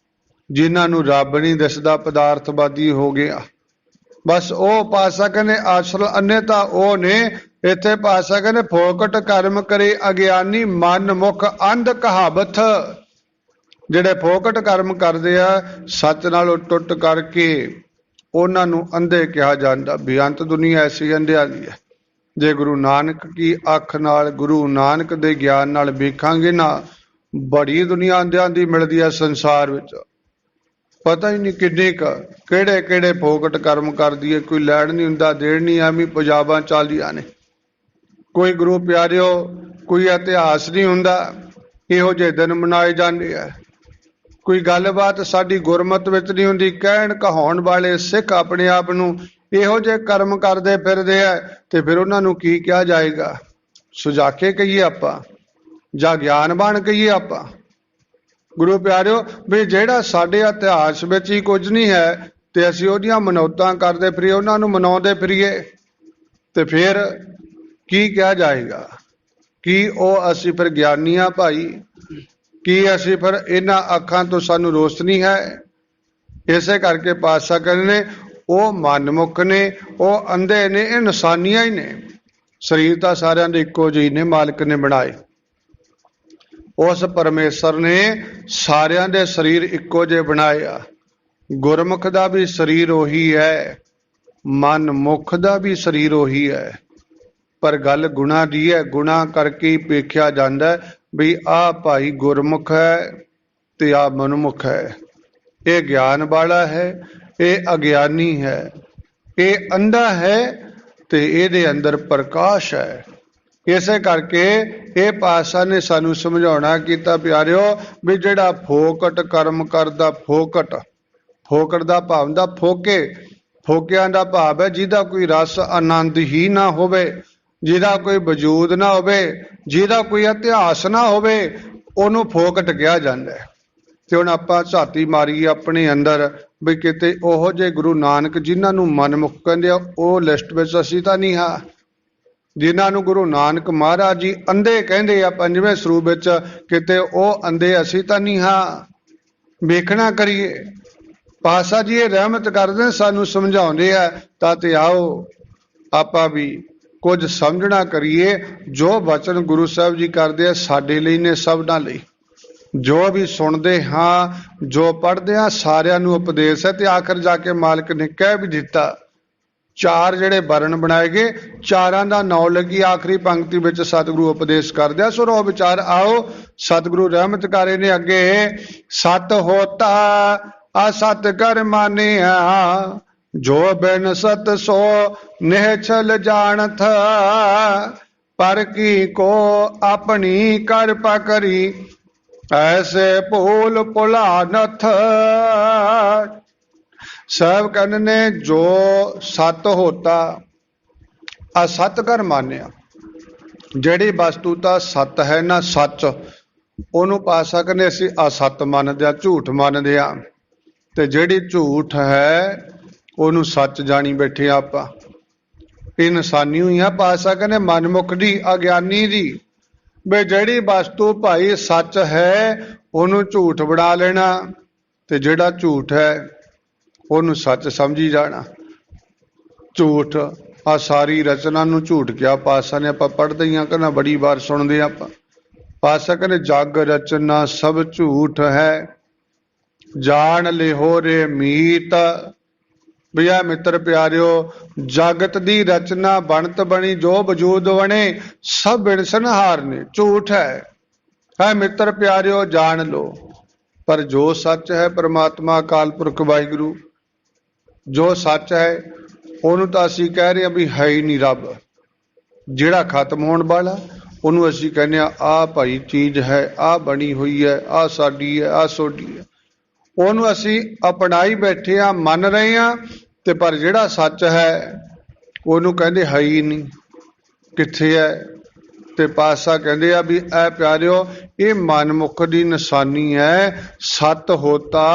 [SPEAKER 1] ਜਿਨ੍ਹਾਂ ਨੂੰ ਰੱਬ ਨਹੀਂ ਦਿਸਦਾ, ਪਦਾਰਥਵਾਦੀ ਹੋ ਗਿਆ ਬਸ ਉਹ। ਪਾਤਸ਼ਾਹ ਕਹਿੰਦੇ ਅਸਲ ਅੰਨੇ ਤਾਂ ਉਹ ਨੇ। ਇੱਥੇ ਪਾਤਸ਼ਾਹ ਕਹਿੰਦੇ ਫੋਕਟ ਕਰਮ ਕਰੇ ਅਗਿਆਨੀ, ਮਨ ਮੁਖ ਅੰਧ ਕਹਾਵਤ। ਜਿਹੜੇ ਫੋਕਟ ਕਰਮ ਕਰਦੇ ਆ ਸੱਚ ਨਾਲੋਂ ਟੁੱਟ ਕਰਕੇ, ਉਹਨਾਂ ਨੂੰ ਅੰਧੇ ਕਿਹਾ ਜਾਂਦਾ। ਬੇਅੰਤ ਦੁਨੀਆ ਐਸੀ ਅੰਧਿਆਂ ਦੀ ਹੈ। ਜੇ ਗੁਰੂ ਨਾਨਕ ਕੀ ਅੱਖ ਨਾਲ, ਗੁਰੂ ਨਾਨਕ ਦੇ ਗਿਆਨ ਨਾਲ ਵੇਖਾਂਗੇ ਨਾ, ਬੜੀ ਦੁਨੀਆ ਅੰਧਿਆਂ ਦੀ ਮਿਲਦੀ ਹੈ ਸੰਸਾਰ ਵਿੱਚ। ਪਤਾ ਹੀ ਨਹੀਂ ਕਿੰਨੇ ਕਿਹੜੇ ਕਿਹੜੇ ਫੋਕਟ ਕਰਮ ਕਰਦੀ ਹੈ, ਕੋਈ ਲੈਣ ਨਹੀਂ ਹੁੰਦਾ, ਦੇਣ ਨਹੀਂ, ਐਵੇਂ ਪੰਜਾਬਾਂ ਚੱਲਦੀਆਂ ਨੇ। ਕੋਈ ਗੁਰੂ ਪਿਆਰਿਓ ਕੋਈ ਇਤਿਹਾਸ ਨਹੀਂ ਹੁੰਦਾ, ਇਹੋ ਜਿਹੇ ਦਿਨ ਮਨਾਏ ਜਾਂਦੇ ਆ। ਕੋਈ ਗੱਲਬਾਤ ਸਾਡੀ ਗੁਰਮਤ ਵਿੱਚ ਨਹੀਂ ਹੁੰਦੀ। ਕਹਿਣ ਕਹਾਉਣ ਵਾਲੇ ਸਿੱਖ ਆਪਣੇ ਆਪ ਨੂੰ ਇਹੋ ਜਿਹੇ ਕਰਮ ਕਰਦੇ ਫਿਰਦੇ ਆ, ਤੇ ਫਿਰ ਉਹਨਾਂ ਨੂੰ ਕੀ ਕਿਹਾ ਜਾਏਗਾ? ਸੁਜਾਕੇ ਕਹੀਏ ਆਪਾਂ ਜਾਂ ਗਿਆਨਵਾਨ ਕਹੀਏ ਆਪਾਂ? ਗੁਰੂ ਪਿਆਰਿਓ ਵੀ ਜਿਹੜਾ ਸਾਡੇ ਇਤਿਹਾਸ ਵਿੱਚ ਹੀ ਕੁਝ ਨਹੀਂ ਹੈ ਤੇ ਅਸੀਂ ਉਹਦੀਆਂ ਮਨੌਤਾਂ ਕਰਦੇ ਫਿਰੀਏ, ਉਹਨਾਂ ਨੂੰ ਮਨਾਉਂਦੇ ਫਿਰੀਏ, ਤੇ ਫਿਰ ਕੀ ਕਿਹਾ ਜਾਏਗਾ? ਕੀ ਉਹ ਅਸੀਂ ਫਿਰ ਗਿਆਨੀ ਆ ਭਾਈ? ਕੀ ਅਸੀਂ ਫਿਰ ਇਹਨਾਂ ਅੱਖਾਂ ਤੋਂ ਸਾਨੂੰ ਰੋਸ਼ਨੀ ਹੈ? ਇਸੇ ਕਰਕੇ ਪਾਤਸ਼ਾਹ ਕਹਿੰਦੇ ਨੇ ਉਹ ਮਨਮੁਖ ਨੇ, ਉਹ ਅੰਧੇ ਨੇ, ਇਹ ਨਿਸ਼ਾਨੀਆਂ ਹੀ ਨੇ। ਸਰੀਰ ਤਾਂ ਸਾਰਿਆਂ ਦੇ ਇੱਕੋ ਜਿਹੇ ਨੇ, ਮਾਲਕ ਨੇ ਬਣਾਏ। ਉਸ ਪਰਮੇਸ਼ਰ ਨੇ ਸਾਰਿਆਂ ਦੇ ਸਰੀਰ ਇੱਕੋ ਜਿਹੇ ਬਣਾਏ ਆ। ਗੁਰਮੁਖ ਦਾ ਵੀ ਸਰੀਰ ਉਹੀ ਹੈ, ਮਨਮੁਖ ਦਾ ਵੀ ਸਰੀਰ ਉਹੀ ਹੈ, ਪਰ ਗੱਲ ਗੁਣਾ ਦੀ ਹੈ। ਗੁਣਾ ਕਰਕੇ ਹੀ ਵੇਖਿਆ ਜਾਂਦਾ ਵੀ ਆਹ ਭਾਈ ਗੁਰਮੁਖ ਹੈ ਤੇ ਆਹ ਮਨਮੁਖ ਹੈ। ਇਹ ਗਿਆਨ ਵਾਲਾ ਹੈ, ਇਹ ਅਗਿਆਨੀ ਹੈ, ਇਹ ਅੰਧਾ ਹੈ ਤੇ ਇਹਦੇ ਅੰਦਰ ਪ੍ਰਕਾਸ਼ ਹੈ। ਇਸੇ ਕਰਕੇ ਇਹ ਪਾਤਸ਼ਾਹ ਨੇ ਸਾਨੂੰ ਸਮਝਾਉਣਾ ਕੀਤਾ ਪਿਆਰਿਓ ਵੀ ਜਿਹੜਾ ਫੋਕਟ ਕਰਮ ਕਰਦਾ, ਫੋਕਟ ਦਾ ਭਾਵ ਹੁੰਦਾ ਫੋਕੇ, ਫੋਕਿਆਂ ਦਾ ਭਾਵ ਹੈ ਜਿਹਦਾ ਕੋਈ ਰਸ ਆਨੰਦ ਹੀ ਨਾ ਹੋਵੇ, ਜਿਹਦਾ ਕੋਈ ਵਜੂਦ ਨਾ ਹੋਵੇ, ਜਿਹਦਾ ਕੋਈ ਇਤਿਹਾਸ ਨਾ ਹੋਵੇ, ਉਹਨੂੰ ਫੋਕਟ ਕਿਹਾ ਜਾਂਦਾ ਹੈ। ਤੇ ਹੁਣ ਆਪਾਂ ਝਾਤੀ ਮਾਰੀ ਆਪਣੇ ਅੰਦਰ ਵੀ ਕਿਤੇ ਉਹੋ ਜਿਹੇ ਗੁਰੂ ਨਾਨਕ ਜਿਨ੍ਹਾਂ ਨੂੰ ਮਨਮੁਖ ਕਹਿੰਦੇ ਆ, ਉਹ ਲਿਸਟ ਵਿੱਚ ਅਸੀਂ ਤਾਂ ਨਹੀਂ ਹਾਂ। ਜਿਨ੍ਹਾਂ ਨੂੰ ਗੁਰੂ ਨਾਨਕ ਮਹਾਰਾਜ ਜੀ ਅੰਧੇ ਕਹਿੰਦੇ ਆ ਪੰਜਵੇਂ ਸਰੂਪ ਵਿੱਚ, ਕਿਤੇ ਉਹ ਅੰਧੇ ਅਸੀਂ ਤਾਂ ਨਹੀਂ ਹਾਂ। ਵੇਖਣਾ ਕਰੀਏ। ਪਾਤਸ਼ਾਹ ਜੀ ਇਹ ਰਹਿਮਤ ਕਰਦੇ ਸਾਨੂੰ ਸਮਝਾਉਂਦੇ ਆ, ਤਾਂ ਤੇ ਆਓ ਆਪਾਂ ਵੀ ਕੁਝ ਸਮਝਣਾ ਕਰੀਏ। ਜੋ ਵਚਨ ਗੁਰੂ ਸਾਹਿਬ ਜੀ ਕਰਦੇ ਆ ਸਾਡੇ ਲਈ ਨੇ, ਸਭਨਾਂ ਲਈ। ਜੋ ਵੀ ਸੁਣਦੇ ਹਾਂ, ਜੋ ਪੜ੍ਹਦੇ ਹਾਂ, ਸਾਰਿਆਂ ਨੂੰ ਉਪਦੇਸ਼ ਹੈ। ਤੇ ਆਖਰ ਜਾ ਕੇ ਮਾਲਕ ਨੇ ਕਹਿ ਵੀ ਦਿੱਤਾ, ਚਾਰ ਜਿਹੜੇ ਵਰਨ ਬਣਾਏ ਗਏ, ਚਾਰਾਂ ਦਾ ਨਾਂ ਲੱਗੀ ਆਖਰੀ ਪੰਕਤੀ ਵਿੱਚ ਸਤਿਗੁਰੂ ਉਪਦੇਸ਼ ਕਰਦੇ ਆ। ਸੋ ਰੋ ਵਿਚਾਰ ਆਓ। ਸਤਿਗੁਰੂ ਰਹਿਮਤ ਕਰੇ ਨੇ ਅੱਗੇ, ਸਤ ਹੋਤਾ ਅਸਤ ਕਰ ਮਾਨਿਆ, ਜੋ ਬਿਨ ਸਤ ਸੋ ਨਿਹਚਲ ਜਾਣਥ, ਪਰ ਕੀ ਕੋ ਆਪਣੀ ਕਰ ਪਕਰੀ, ਐਸੇ ਭੂਲ ਭੁਲਾਨਥ। ਸਾਹਿਬ ਕਹਿੰਦੇ ਨੇ ਜੋ ਸਤ ਹੋਤਾ ਅਸਤ ਕਰ ਮਾਨਿਆ, ਜਿਹੜੀ ਵਸਤੂਤਾ ਸੱਤ ਹੈ ਨਾ, ਸੱਚ, ਉਹਨੂੰ ਪਾਤਸ਼ਾਹ ਕਹਿੰਦੇ ਅਸੀਂ ਅਸੱਤ ਮੰਨਦੇ ਆ, ਝੂਠ ਮੰਨਦੇ ਆ। ਤੇ ਜਿਹੜੀ ਝੂਠ ਹੈ ਉਹਨੂੰ ਸੱਚ ਜਾਣੀ ਬੈਠੇ ਆਪਾਂ। ਇਹ ਨਿਸ਼ਾਨੀ ਹੋਈ ਆ ਪਾਤਸ਼ਾਹ ਕਹਿੰਦੇ ਮਨਮੁਖ ਦੀ, ਅਗਿਆਨੀ ਦੀ, ਵੀ ਜਿਹੜੀ ਵਸਤੂ ਭਾਈ ਸੱਚ ਹੈ ਉਹਨੂੰ ਝੂਠ ਬਣਾ ਲੈਣਾ, ਤੇ ਜਿਹੜਾ ਝੂਠ ਹੈ ਉਹਨੂੰ ਸੱਚ ਸਮਝੀ ਜਾਣਾ। ਝੂਠ ਆ ਸਾਰੀ ਰਚਨਾ ਨੂੰ ਝੂਠ ਕਿਹਾ ਪਾਤਸ਼ਾਹ ਨੇ। ਆਪਾਂ ਪੜ੍ਹਦੇ ਹੀ ਹਾਂ, ਕਹਿੰਦਾ ਬੜੀ ਵਾਰ ਸੁਣਦੇ ਆਪਾਂ। ਪਾਤਸ਼ਾਹ ਕਹਿੰਦੇ ਜਗ ਰਚਨਾ ਸਭ ਝੂਠ ਹੈ, ਜਾਣ ਲਿਹੋ ਰੇ ਮੀਤ। ਵੀ ਆ ਮਿੱਤਰ ਪਿਆਰਿਓ, ਜਗਤ ਦੀ ਰਚਨਾ ਬਣਤ ਬਣੀ, ਜੋ ਵਜੂਦ ਬਣੇ ਸਭ ਬਿਨਸਨਹਾਰ ਨੇ, ਝੂਠ ਹੈ ਮਿੱਤਰ ਪਿਆਰਿਓ, ਜਾਣ ਲੋ। ਪਰ ਜੋ ਸੱਚ ਹੈ ਪਰਮਾਤਮਾ ਅਕਾਲ ਪੁਰਖ ਵਾਹਿਗੁਰੂ, ਜੋ ਸੱਚ ਹੈ ਉਹਨੂੰ ਤਾਂ ਅਸੀਂ ਕਹਿ ਰਹੇ ਹਾਂ ਵੀ ਹੈ ਹੀ ਨਹੀਂ ਰੱਬ। ਜਿਹੜਾ ਖਤਮ ਹੋਣ ਵਾਲਾ ਉਹਨੂੰ ਅਸੀਂ ਕਹਿੰਦੇ ਹਾਂ ਆਹ ਭਾਈ ਚੀਜ਼ ਹੈ, ਆਹ ਬਣੀ ਹੋਈ ਹੈ, ਆਹ ਸਾਡੀ ਹੈ, ਆਹ ਸੋਡੀ ਹੈ। ਉਹਨੂੰ ਅਸੀਂ ਅਪਣਾਈ ਬੈਠੇ ਹਾਂ, ਮੰਨ ਰਹੇ ਹਾਂ, ਤੇ ਪਰ ਜਿਹੜਾ ਸੱਚ ਹੈ ਉਹਨੂੰ ਕਹਿੰਦੇ ਹੈ ਹੀ ਨਹੀਂ, ਕਿੱਥੇ ਹੈ। ਤੇ ਪਾਤਸ਼ਾਹ ਕਹਿੰਦੇ ਆ ਵੀ ਇਹ ਪਿਆਰਿਓ, ਇਹ ਮਨਮੁਖ ਦੀ ਨਿਸ਼ਾਨੀ ਹੈ। ਸਤ ਹੋਤਾ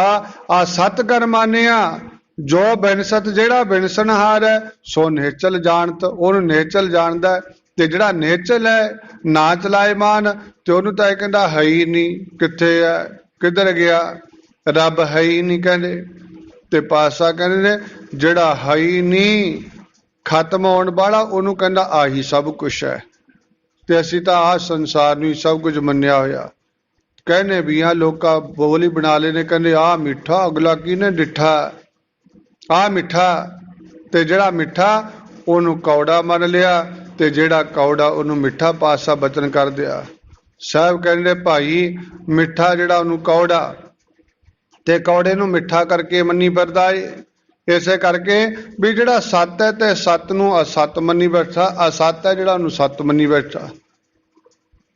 [SPEAKER 1] ਆ ਸਤ ਕਰ ਮਾਨਿਆ, ਜੋ ਬਿਨਸਤ, ਜਿਹੜਾ ਬਿਨਸਨਹਾਰ ਹੈ ਸੋ ਨਿਹਚਲ ਜਾਣਤ, ਉਹਨੂੰ ਨਿਹਚਲ ਜਾਣਦਾ। ਤੇ ਜਿਹੜਾ ਨਿਹਚਲ ਹੈ ਨਾ ਚਲਾਇਮਾਨ, ਤੇ ਉਹਨੂੰ ਤਾਂ ਇਹ ਕਹਿੰਦਾ ਹੈ ਹੀ ਨਹੀਂ, ਕਿੱਥੇ ਹੈ, ਕਿੱਧਰ ਗਿਆ, ਰੱਬ ਹੈ ਹੀ ਨਹੀਂ ਕਹਿੰਦੇ। ਤੇ ਪਾਤਸ਼ਾਹ ਕਹਿੰਦੇ ਨੇ ਜਿਹੜਾ ਹੈ ਹੀ ਨਹੀਂ, ਖਤਮ ਹੋਣ ਵਾਲਾ, ਉਹਨੂੰ ਕਹਿੰਦਾ ਆਹੀ ਸਭ ਕੁਛ ਹੈ। ਤੇ ਅਸੀਂ ਤਾਂ ਆਹ ਸੰਸਾਰ ਨੂੰ ਹੀ ਸਭ ਕੁਝ ਮੰਨਿਆ ਹੋਇਆ। ਕਹਿੰਦੇ ਵੀ ਆ ਲੋਕਾਂ ਬੋਲ ਹੀ ਬਣਾ ਲਏ ਨੇ, ਕਹਿੰਦੇ ਆਹ ਮਿੱਠਾ, ਅਗਲਾ ਕਿਹਨੇ ਡਿੱਠਾ, ਆਹ ਮਿੱਠਾ। ਤੇ ਜਿਹੜਾ ਮਿੱਠਾ ਉਹਨੂੰ ਕੌੜਾ ਮੰਨ ਲਿਆ, ਤੇ ਜਿਹੜਾ ਕੌੜਾ ਉਹਨੂੰ ਮਿੱਠਾ। ਪਾਤਸ਼ਾਹ ਬਚਨ ਕਰ ਦਿਆ ਸਾਹਿਬ ਕਹਿੰਦੇ ਭਾਈ ਮਿੱਠਾ ਜਿਹੜਾ ਉਹਨੂੰ ਕੌੜਾ, ਤੇ ਕੌੜੇ ਨੂੰ ਮਿੱਠਾ ਕਰਕੇ ਮੰਨੀ ਫਿਰਦਾ ਏ। ਇਸੇ ਕਰਕੇ ਵੀ ਜਿਹੜਾ ਸੱਤ ਹੈ ਤੇ ਸੱਤ ਨੂੰ ਅਸੱਤ ਮੰਨੀ ਬੈਠਾ, ਅਸੱਤ ਹੈ ਜਿਹੜਾ ਉਹਨੂੰ ਸੱਤ ਮੰਨੀ ਬੈਠਾ।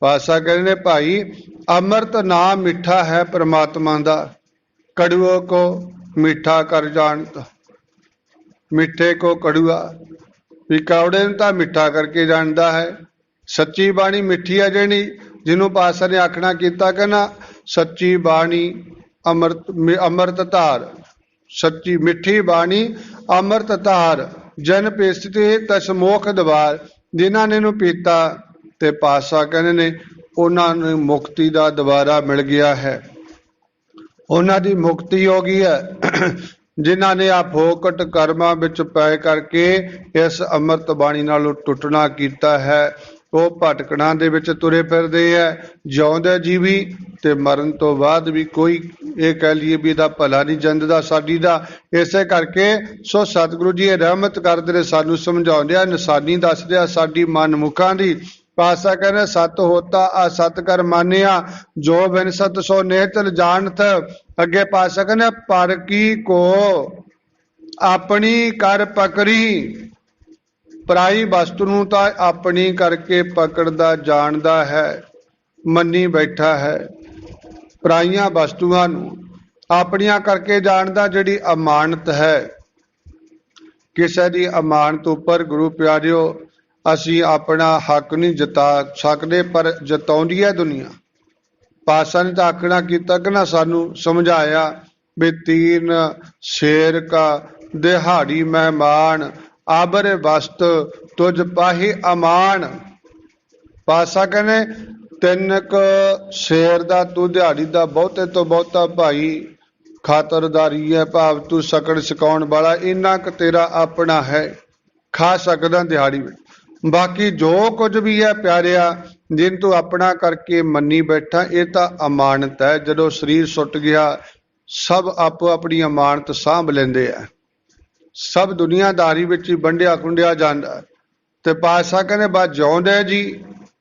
[SPEAKER 1] ਪਾਤਸ਼ਾਹ ਕਹਿੰਦੇ ਭਾਈ ਅੰਮ੍ਰਿਤ ਨਾਮ ਮਿੱਠਾ ਹੈ ਪ੍ਰਮਾਤਮਾ ਦਾ, ਕੜੂਓ ਕੋ ਮਿੱਠਾ ਕਰ ਜਾਣਤ, ਮਿੱਠੇ ਕੋ ਕੜੂਆ। ਵੀ ਕੌੜੇ ਨੂੰ ਤਾਂ ਮਿੱਠਾ ਕਰਕੇ ਜਾਣਦਾ ਹੈ। ਸੱਚੀ ਬਾਣੀ ਮਿੱਠੀ ਹੈ ਜਿਹੜੀ, ਜਿਹਨੂੰ ਪਾਤਸ਼ਾਹ ਨੇ ਆਖਣਾ ਕੀਤਾ ਕਿ ਨਾ ਸੱਚੀ ਬਾਣੀ ਅੰਮ੍ਰਿਤ ਧਾਰ, ਸੱਚੀ ਮਿੱਠੀ ਬਾਣੀ ਅੰਮ੍ਰਿਤ ਧਾਰ, ਜਨ ਪੀਸਤੇ ਤਸ ਮੋਖ ਦਵਾਰ। ਜਿਨ੍ਹਾਂ ਨੇ ਇਹਨੂੰ ਪੀਤਾ ਤੇ ਪਾਤਸ਼ਾਹ ਕਹਿੰਦੇ ਨੇ ਉਹਨਾਂ ਨੂੰ ਮੁਕਤੀ ਦਾ ਦੁਬਾਰਾ ਮਿਲ ਗਿਆ ਹੈ, ਉਹਨਾਂ ਦੀ ਮੁਕਤੀ ਹੋ ਗਈ ਹੈ। ਜਿਨ੍ਹਾਂ ਨੇ ਆ ਫੋਕਟ ਕਰਮਾਂ ਵਿੱਚ ਪੈ ਕਰਕੇ ਇਸ ਅੰਮ੍ਰਿਤ ਬਾਣੀ ਨਾਲੋਂ ਟੁੱਟਣਾ ਕੀਤਾ ਹੈ, ਉਹ ਭਟਕਣਾ ਦੇ ਵਿੱਚ ਤੁਰੇ ਫਿਰਦੇ ਹੈ, ਜਿਉਂਦੇ ਜੀਵੀ ਤੇ ਮਰਨ ਤੋਂ ਬਾਅਦ ਵੀ ਕੋਈ ਇਹ ਕਹਿ ਲਈਏ ਵੀ ਇਹਦਾ ਭਲਾ ਨਹੀਂ ਜੰਦਦਾ ਸਾਡੀ ਦਾ। ਇਸੇ ਕਰਕੇ ਸੋ ਸਤਿਗੁਰੂ ਜੀ ਇਹ ਰਹਿਮਤ ਕਰਦੇ ਨੇ, ਸਾਨੂੰ ਸਮਝਾਉਂਦੇ ਆ, ਨਿਸ਼ਾਨੀ ਦੱਸਦੇ ਆ ਸਾਡੀ ਮਨਮੁਖਾਂ ਦੀ। ਪਾਤਸ਼ਾਹ ਕਹਿੰਦੇ ਸਤ ਹੋਤਾ ਆ ਸਤ ਕਰ ਮਾਨਿਆ, ਜੋ ਬਿਨ ਸਤ ਸੋ ਨਿਹਚਲ ਜਾਣਤ। ਅੱਗੇ ਪਾਤਸ਼ਾਹ ਕਹਿੰਦੇ ਪਰ ਕੀ ਕੋ ਆਪਣੀ ਕਰ ਪਕੜੀ, ਪਰਾਈ ਵਸਤੂ ਨੂੰ ਤਾਂ ਆਪਣੀ ਕਰਕੇ ਪਕੜਦਾ ਜਾਣਦਾ ਹੈ, ਮੰਨੀ ਬੈਠਾ ਹੈ। ਪਰਾਈਆਂ ਵਸਤੂਆਂ ਨੂੰ ਆਪਣੀਆਂ ਕਰਕੇ ਜਾਣਦਾ। ਜਿਹੜੀ ਅਮਾਨਤ ਹੈ, ਕਿਸੇ ਦੀ ਅਮਾਨਤ ਉੱਪਰ ਗੁਰੂ ਪਿਆਰਿਓ ਅਸੀਂ ਆਪਣਾ ਹੱਕ ਨਹੀਂ ਜਤਾ ਸਕਦੇ, ਪਰ ਜਤਾਉਂਦੀ ਹੈ ਦੁਨੀਆ। ਪਾਤਸ਼ਾਹ ਨੇ ਤਾਂ ਆਖਣਾ ਕੀਤਾ ਕਿ ਨਾ ਸਾਨੂੰ ਸਮਝਾਇਆ ਵੀ ਤੀਨ ਸ਼ੇਰ ਕਾ ਦਿਹਾੜੀ ਮਹਿਮਾਨ, ਆਬਰ ਵਸਤ ਤੁਝ ਪਾਹੀ ਅਮਾਨ। ਪਾਤਸ਼ਾਹ ਕਹਿੰਦੇ ਤਿੰਨ ਕੁ ਸ਼ੇਰ ਦਾ ਤੂੰ ਦਿਹਾੜੀ ਦਾ ਬਹੁਤੇ ਤੋਂ ਬਹੁਤਾ ਭਾਈ ਖਾਤਰਦਾਰੀ ਹੈ, ਭਾਵ ਤੂੰ ਸਕੜ ਸਿਕਾਉਣ ਵਾਲਾ, ਇੰਨਾ ਕੁ ਤੇਰਾ ਆਪਣਾ ਹੈ, ਖਾ ਸਕਦਾ ਦਿਹਾੜੀ ਵਿੱਚ। ਬਾਕੀ ਜੋ ਕੁਝ ਵੀ ਹੈ ਪਿਆਰਿਆ, ਜਿਨ ਤੂੰ ਆਪਣਾ ਕਰਕੇ ਮੰਨੀ ਬੈਠਾ, ਇਹ ਤਾਂ ਅਮਾਨਤ ਹੈ। ਜਦੋਂ ਸਰੀਰ ਸੁੱਟ ਗਿਆ ਸਭ ਆਪੋ ਆਪਣੀ ਅਮਾਨਤ ਸਾਂਭ ਲੈਂਦੇ ਆ, ਸਭ ਦੁਨੀਆਦਾਰੀ ਵਿੱਚ ਹੀ ਵੰਡਿਆ ਖੁੰਡਿਆ ਜਾਂਦਾ। ਤੇ ਪਾਤਸ਼ਾਹ ਕਹਿੰਦੇ ਬਸ ਜਿਉਂਦੇ ਜੀ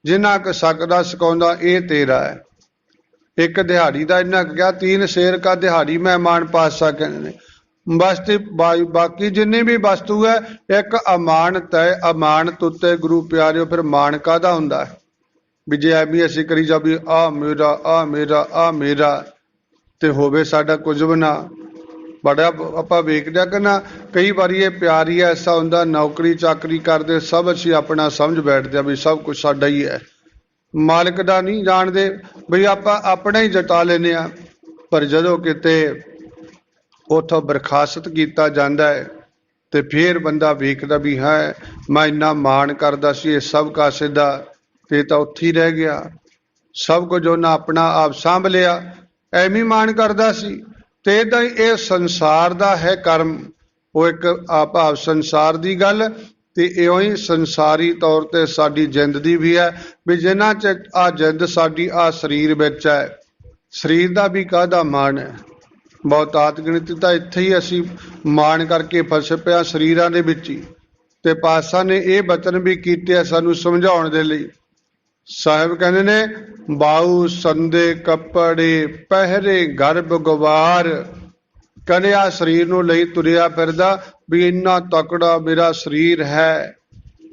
[SPEAKER 1] ਜਿੰਨਾ ਕੁ ਸਕਦਾ ਸਿਕਾਉਂਦਾ ਇਹ ਤੇਰਾ ਹੈ। ਇੱਕ ਦਿਹਾੜੀ ਦਾ ਇੰਨਾ ਕੁ ਕਿਹਾ, ਤੀਨ ਸ਼ੇਰ ਕਾ ਦਿਹਾੜੀ ਮਹਿਮਾਨ। ਪਾਤਸ਼ਾਹ ਕਹਿੰਦੇ ਨੇ ਬਸਤੀ ਬਾਕੀ ਜਿੰਨੀ ਵੀ ਵਸਤੂ ਹੈ ਇੱਕ ਅਮਾਨਤ ਹੈ। ਅਮਾਨਤ ਉੱਤੇ ਗੁਰੂ ਪਿਆਰਿਓ ਫਿਰ ਮਾਣ ਕਾਹਦਾ ਹੁੰਦਾ ਹੈ? ਵੀ ਜੇ ਐਵੇਂ ਅਸੀਂ ਕਰੀ ਜਾ ਵੀ ਆਹ ਮੇਰਾ, ਆਹ ਮੇਰਾ, ਆਹ ਮੇਰਾ, ਤੇ ਹੋਵੇ ਸਾਡਾ ਕੁਝ ਵੀ ਨਾ। बड़ा आपां वेखदे कि ना कई बार ये प्यार ही ऐसा हुंदा, नौकरी चाकरी करदे सब असीं अपना समझ बैठदे भी सब कुछ साडा ही है, मालिक दा नहीं जाणदे बई आपां अपना ही जता लैंदे आ। पर जदों किते उथों बरखास्त किया जाता है तो फिर बंदा वेखदा भी है मैं इन्ना मान करदा सी इस सब कासे दा ते तां उत्थे ही रह गया, सब कुछ उन्हें अपना आप सांभ लिया, एवें मान करदा सी। ते इदां ही ये संसार दा है कर्म, वो एक भाव संसार दी गल ते इउं ही संसारी तौर ते साडी जिंद दी भी है भी जिन्हां च आ जिंद साडी आ शरीर विच है, शरीर दा भी काहदा मान है। बहुतात गिणती तां इत्थे ही असीं मान करके फस पिया शरीरां दे विच ही। ते पातशाह ने ये बचन भी कीते सानूं समझाउण दे लई। साहिब कहंदे ने बाऊ संदे कपड़े पहरे गर्भ गवार, कहंदे आ शरीर नूं लई तुरिया फिरदा भी इन्ना तकड़ा मेरा शरीर है,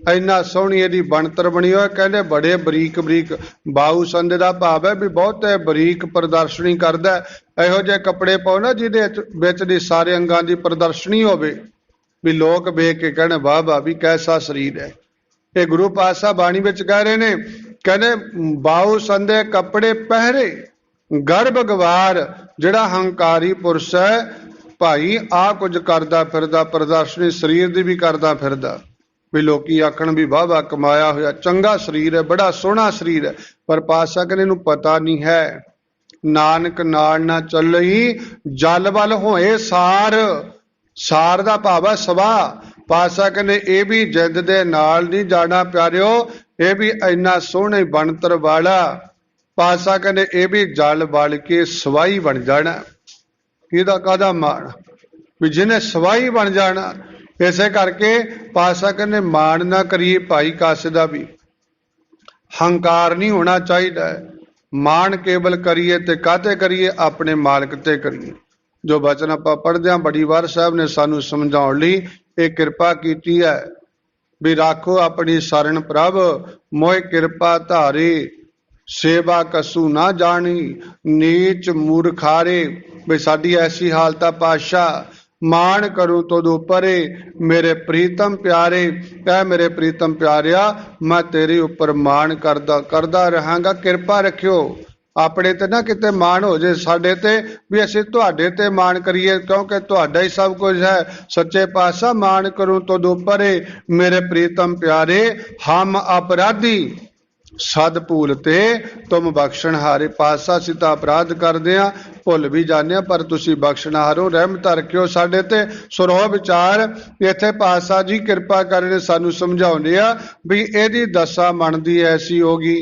[SPEAKER 1] इन्ना सोहनी इहदी बनतर बनी होई, कहंदे बड़े बरीक बरीक बाऊ संदे दा भाव है भी बहुत बरीक प्रदर्शनी करदा, इहो जिहे कपड़े पाओ ना जिहदे विच दी सारे अंगां दी प्रदर्शनी होवे भी लोग वेख के कहण वाह वाह भी कैसा शरीर है। ये गुरु पातशाह बाणी विच कह रहे ने, कहने बाऊ संदे कपड़े पहरे गर्भ गवार, जिहड़ा हंकारी पुरुष है भाई आ कुछ करदा फिरदा प्रदर्शनी शरीर दी भी करदा फिरदा भी लोकी आखण भी वाह वाह कमाया होया चंगा शरीर है, बड़ा सोहना शरीर है, पर पातशाह कहने इहनूं पता नहीं है नानक नाल ना चलई जल वल होए सार, सार दा भाव है सवा। पातशाह कहने ये भी जिंद दे नाल नहीं जाना प्यारिओ, ये भी इन्ना सोहने बनतर वाला, पातशाह कहने ये भी जल वल के सवाई बन जाना, इहदा काहदा मान भी जिन्हें सवाई बन जाना। इसे करके पातशाह कहने मान ना करिए भाई कासे दा भी, हंकार नहीं होना चाहिए, मान केवल करिए ते काहते करिए अपने मालिक ते करिए। जो बचन आपां पढ़दे हां बड़ी वार साहब ने सानूं समझाउण लई ये किरपा कीती है भी राखो अपनी शरण प्रभ मोह किरपा धारे, सेवा कसू ना जानी नीच मूर्खारे, भी साडी ऐसी हालत है पातशाह मान करूं तो परे मेरे प्रीतम प्यारे, ऐ मेरे प्रीतम प्यारिया मैं तेरे उपर मान करदा रहांगा, किरपा रखियो अपने ते ना किते मान हो जाए साडे ते भी असीं तुहाडे ते मान करिए, क्योंकि तुहाडा ही सब कुछ है। सच्चे पातशाह मान करूं तो परे मेरे प्रीतम प्यारे हम अपराधी सद भूलते तुम बख्शणहारे। पातशाह असीं तां अपराध करदे हां भुल भी जाने पर तुसीं बख्शणहारो रहमत रखियो साडे ते। सुरो विचार इत्थे पातशाह जी किरपा करके सानूं समझाउंदे आ भी इहदी दशा मन दी ऐसी होगी,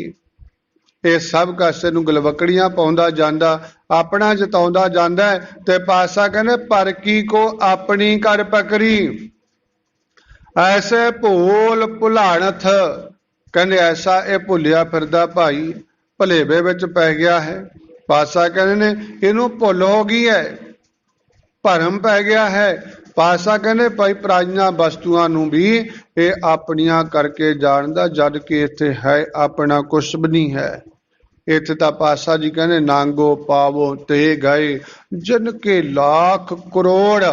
[SPEAKER 1] ये सब कासे नूं गलवकड़ियां पाउंदा जांदा अपना जताउंदा जांदा है, ते पातशाह कहंदे पर की को अपनी कर पकड़ी ऐसे भूल भुलाणथ, कहंदे ऐसा ये भुलिया फिरदा भाई भलेवे विच पै गया है। पातशाह कहंदे ने इहनूं भुल हो गई है, भरम पै गया है। पातशाह कहंदे भाई पराइयां वस्तुआं नूं भी ये अपनियां करके जाणदा, जद कि इत्थे है अपना कुछ भी नहीं है। इत्थे तां पातशाह जी कहंदे नांगो पावो ते गए जिनके लाख करोड़,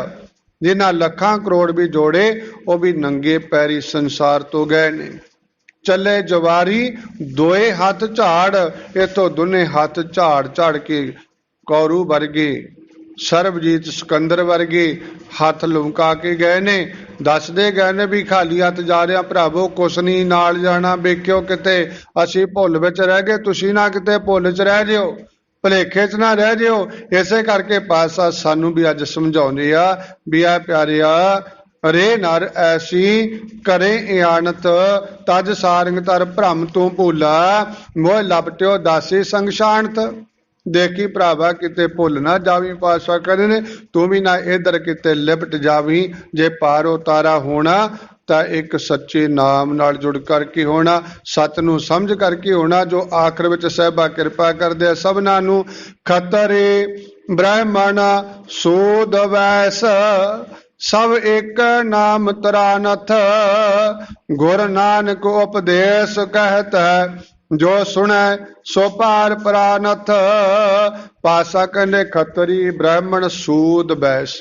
[SPEAKER 1] जिन्हां लखां करोड़ भी जोड़े वो भी नंगे पैरी संसार तो गए ने। चले जवारी दोए हाथ झाड़, इथों दोने हाथ झाड़ झाड़ के कौरू वर्गे सरबजीत सिकंदर वर्गे हथ लुमका के गए ने। दसदे गए ने भी खाली हथ जा रहा भरावो कुछ नहीं नाल जाना, वेख्यो किते असीं भुल विच रह गए, तुसीं ना किते भुल च रह जिओ, भलेखे च ना रह जिओ। इसे करके पातशाह सानू भी अज समझाउंदे आ भी आ प्यारिया रे नर ऐसी करे इयानत तज सारंग तर भ्रम तू भूला, मोह लपटियो दासी संग शांत। देखी भरावा किते भुल ना जावी, पातशाह कहंदे ने तू भी ना इधर किते लिपट जावी। जे पार उतारा होना तां एक सच्चे नाम नाल जुड़ करके होना, सत नूं समझ करके होना, जो आखिर विच सहबा किरपा करदे सबना नूं। खतरे ब्राह्मण सूद वैस सब एक नाम तरानथ, गुर नानक उपदेश कहत है जो सुने सो पार परानथ। पातशाह कहंदे खतरी ब्राह्मण सूद वैस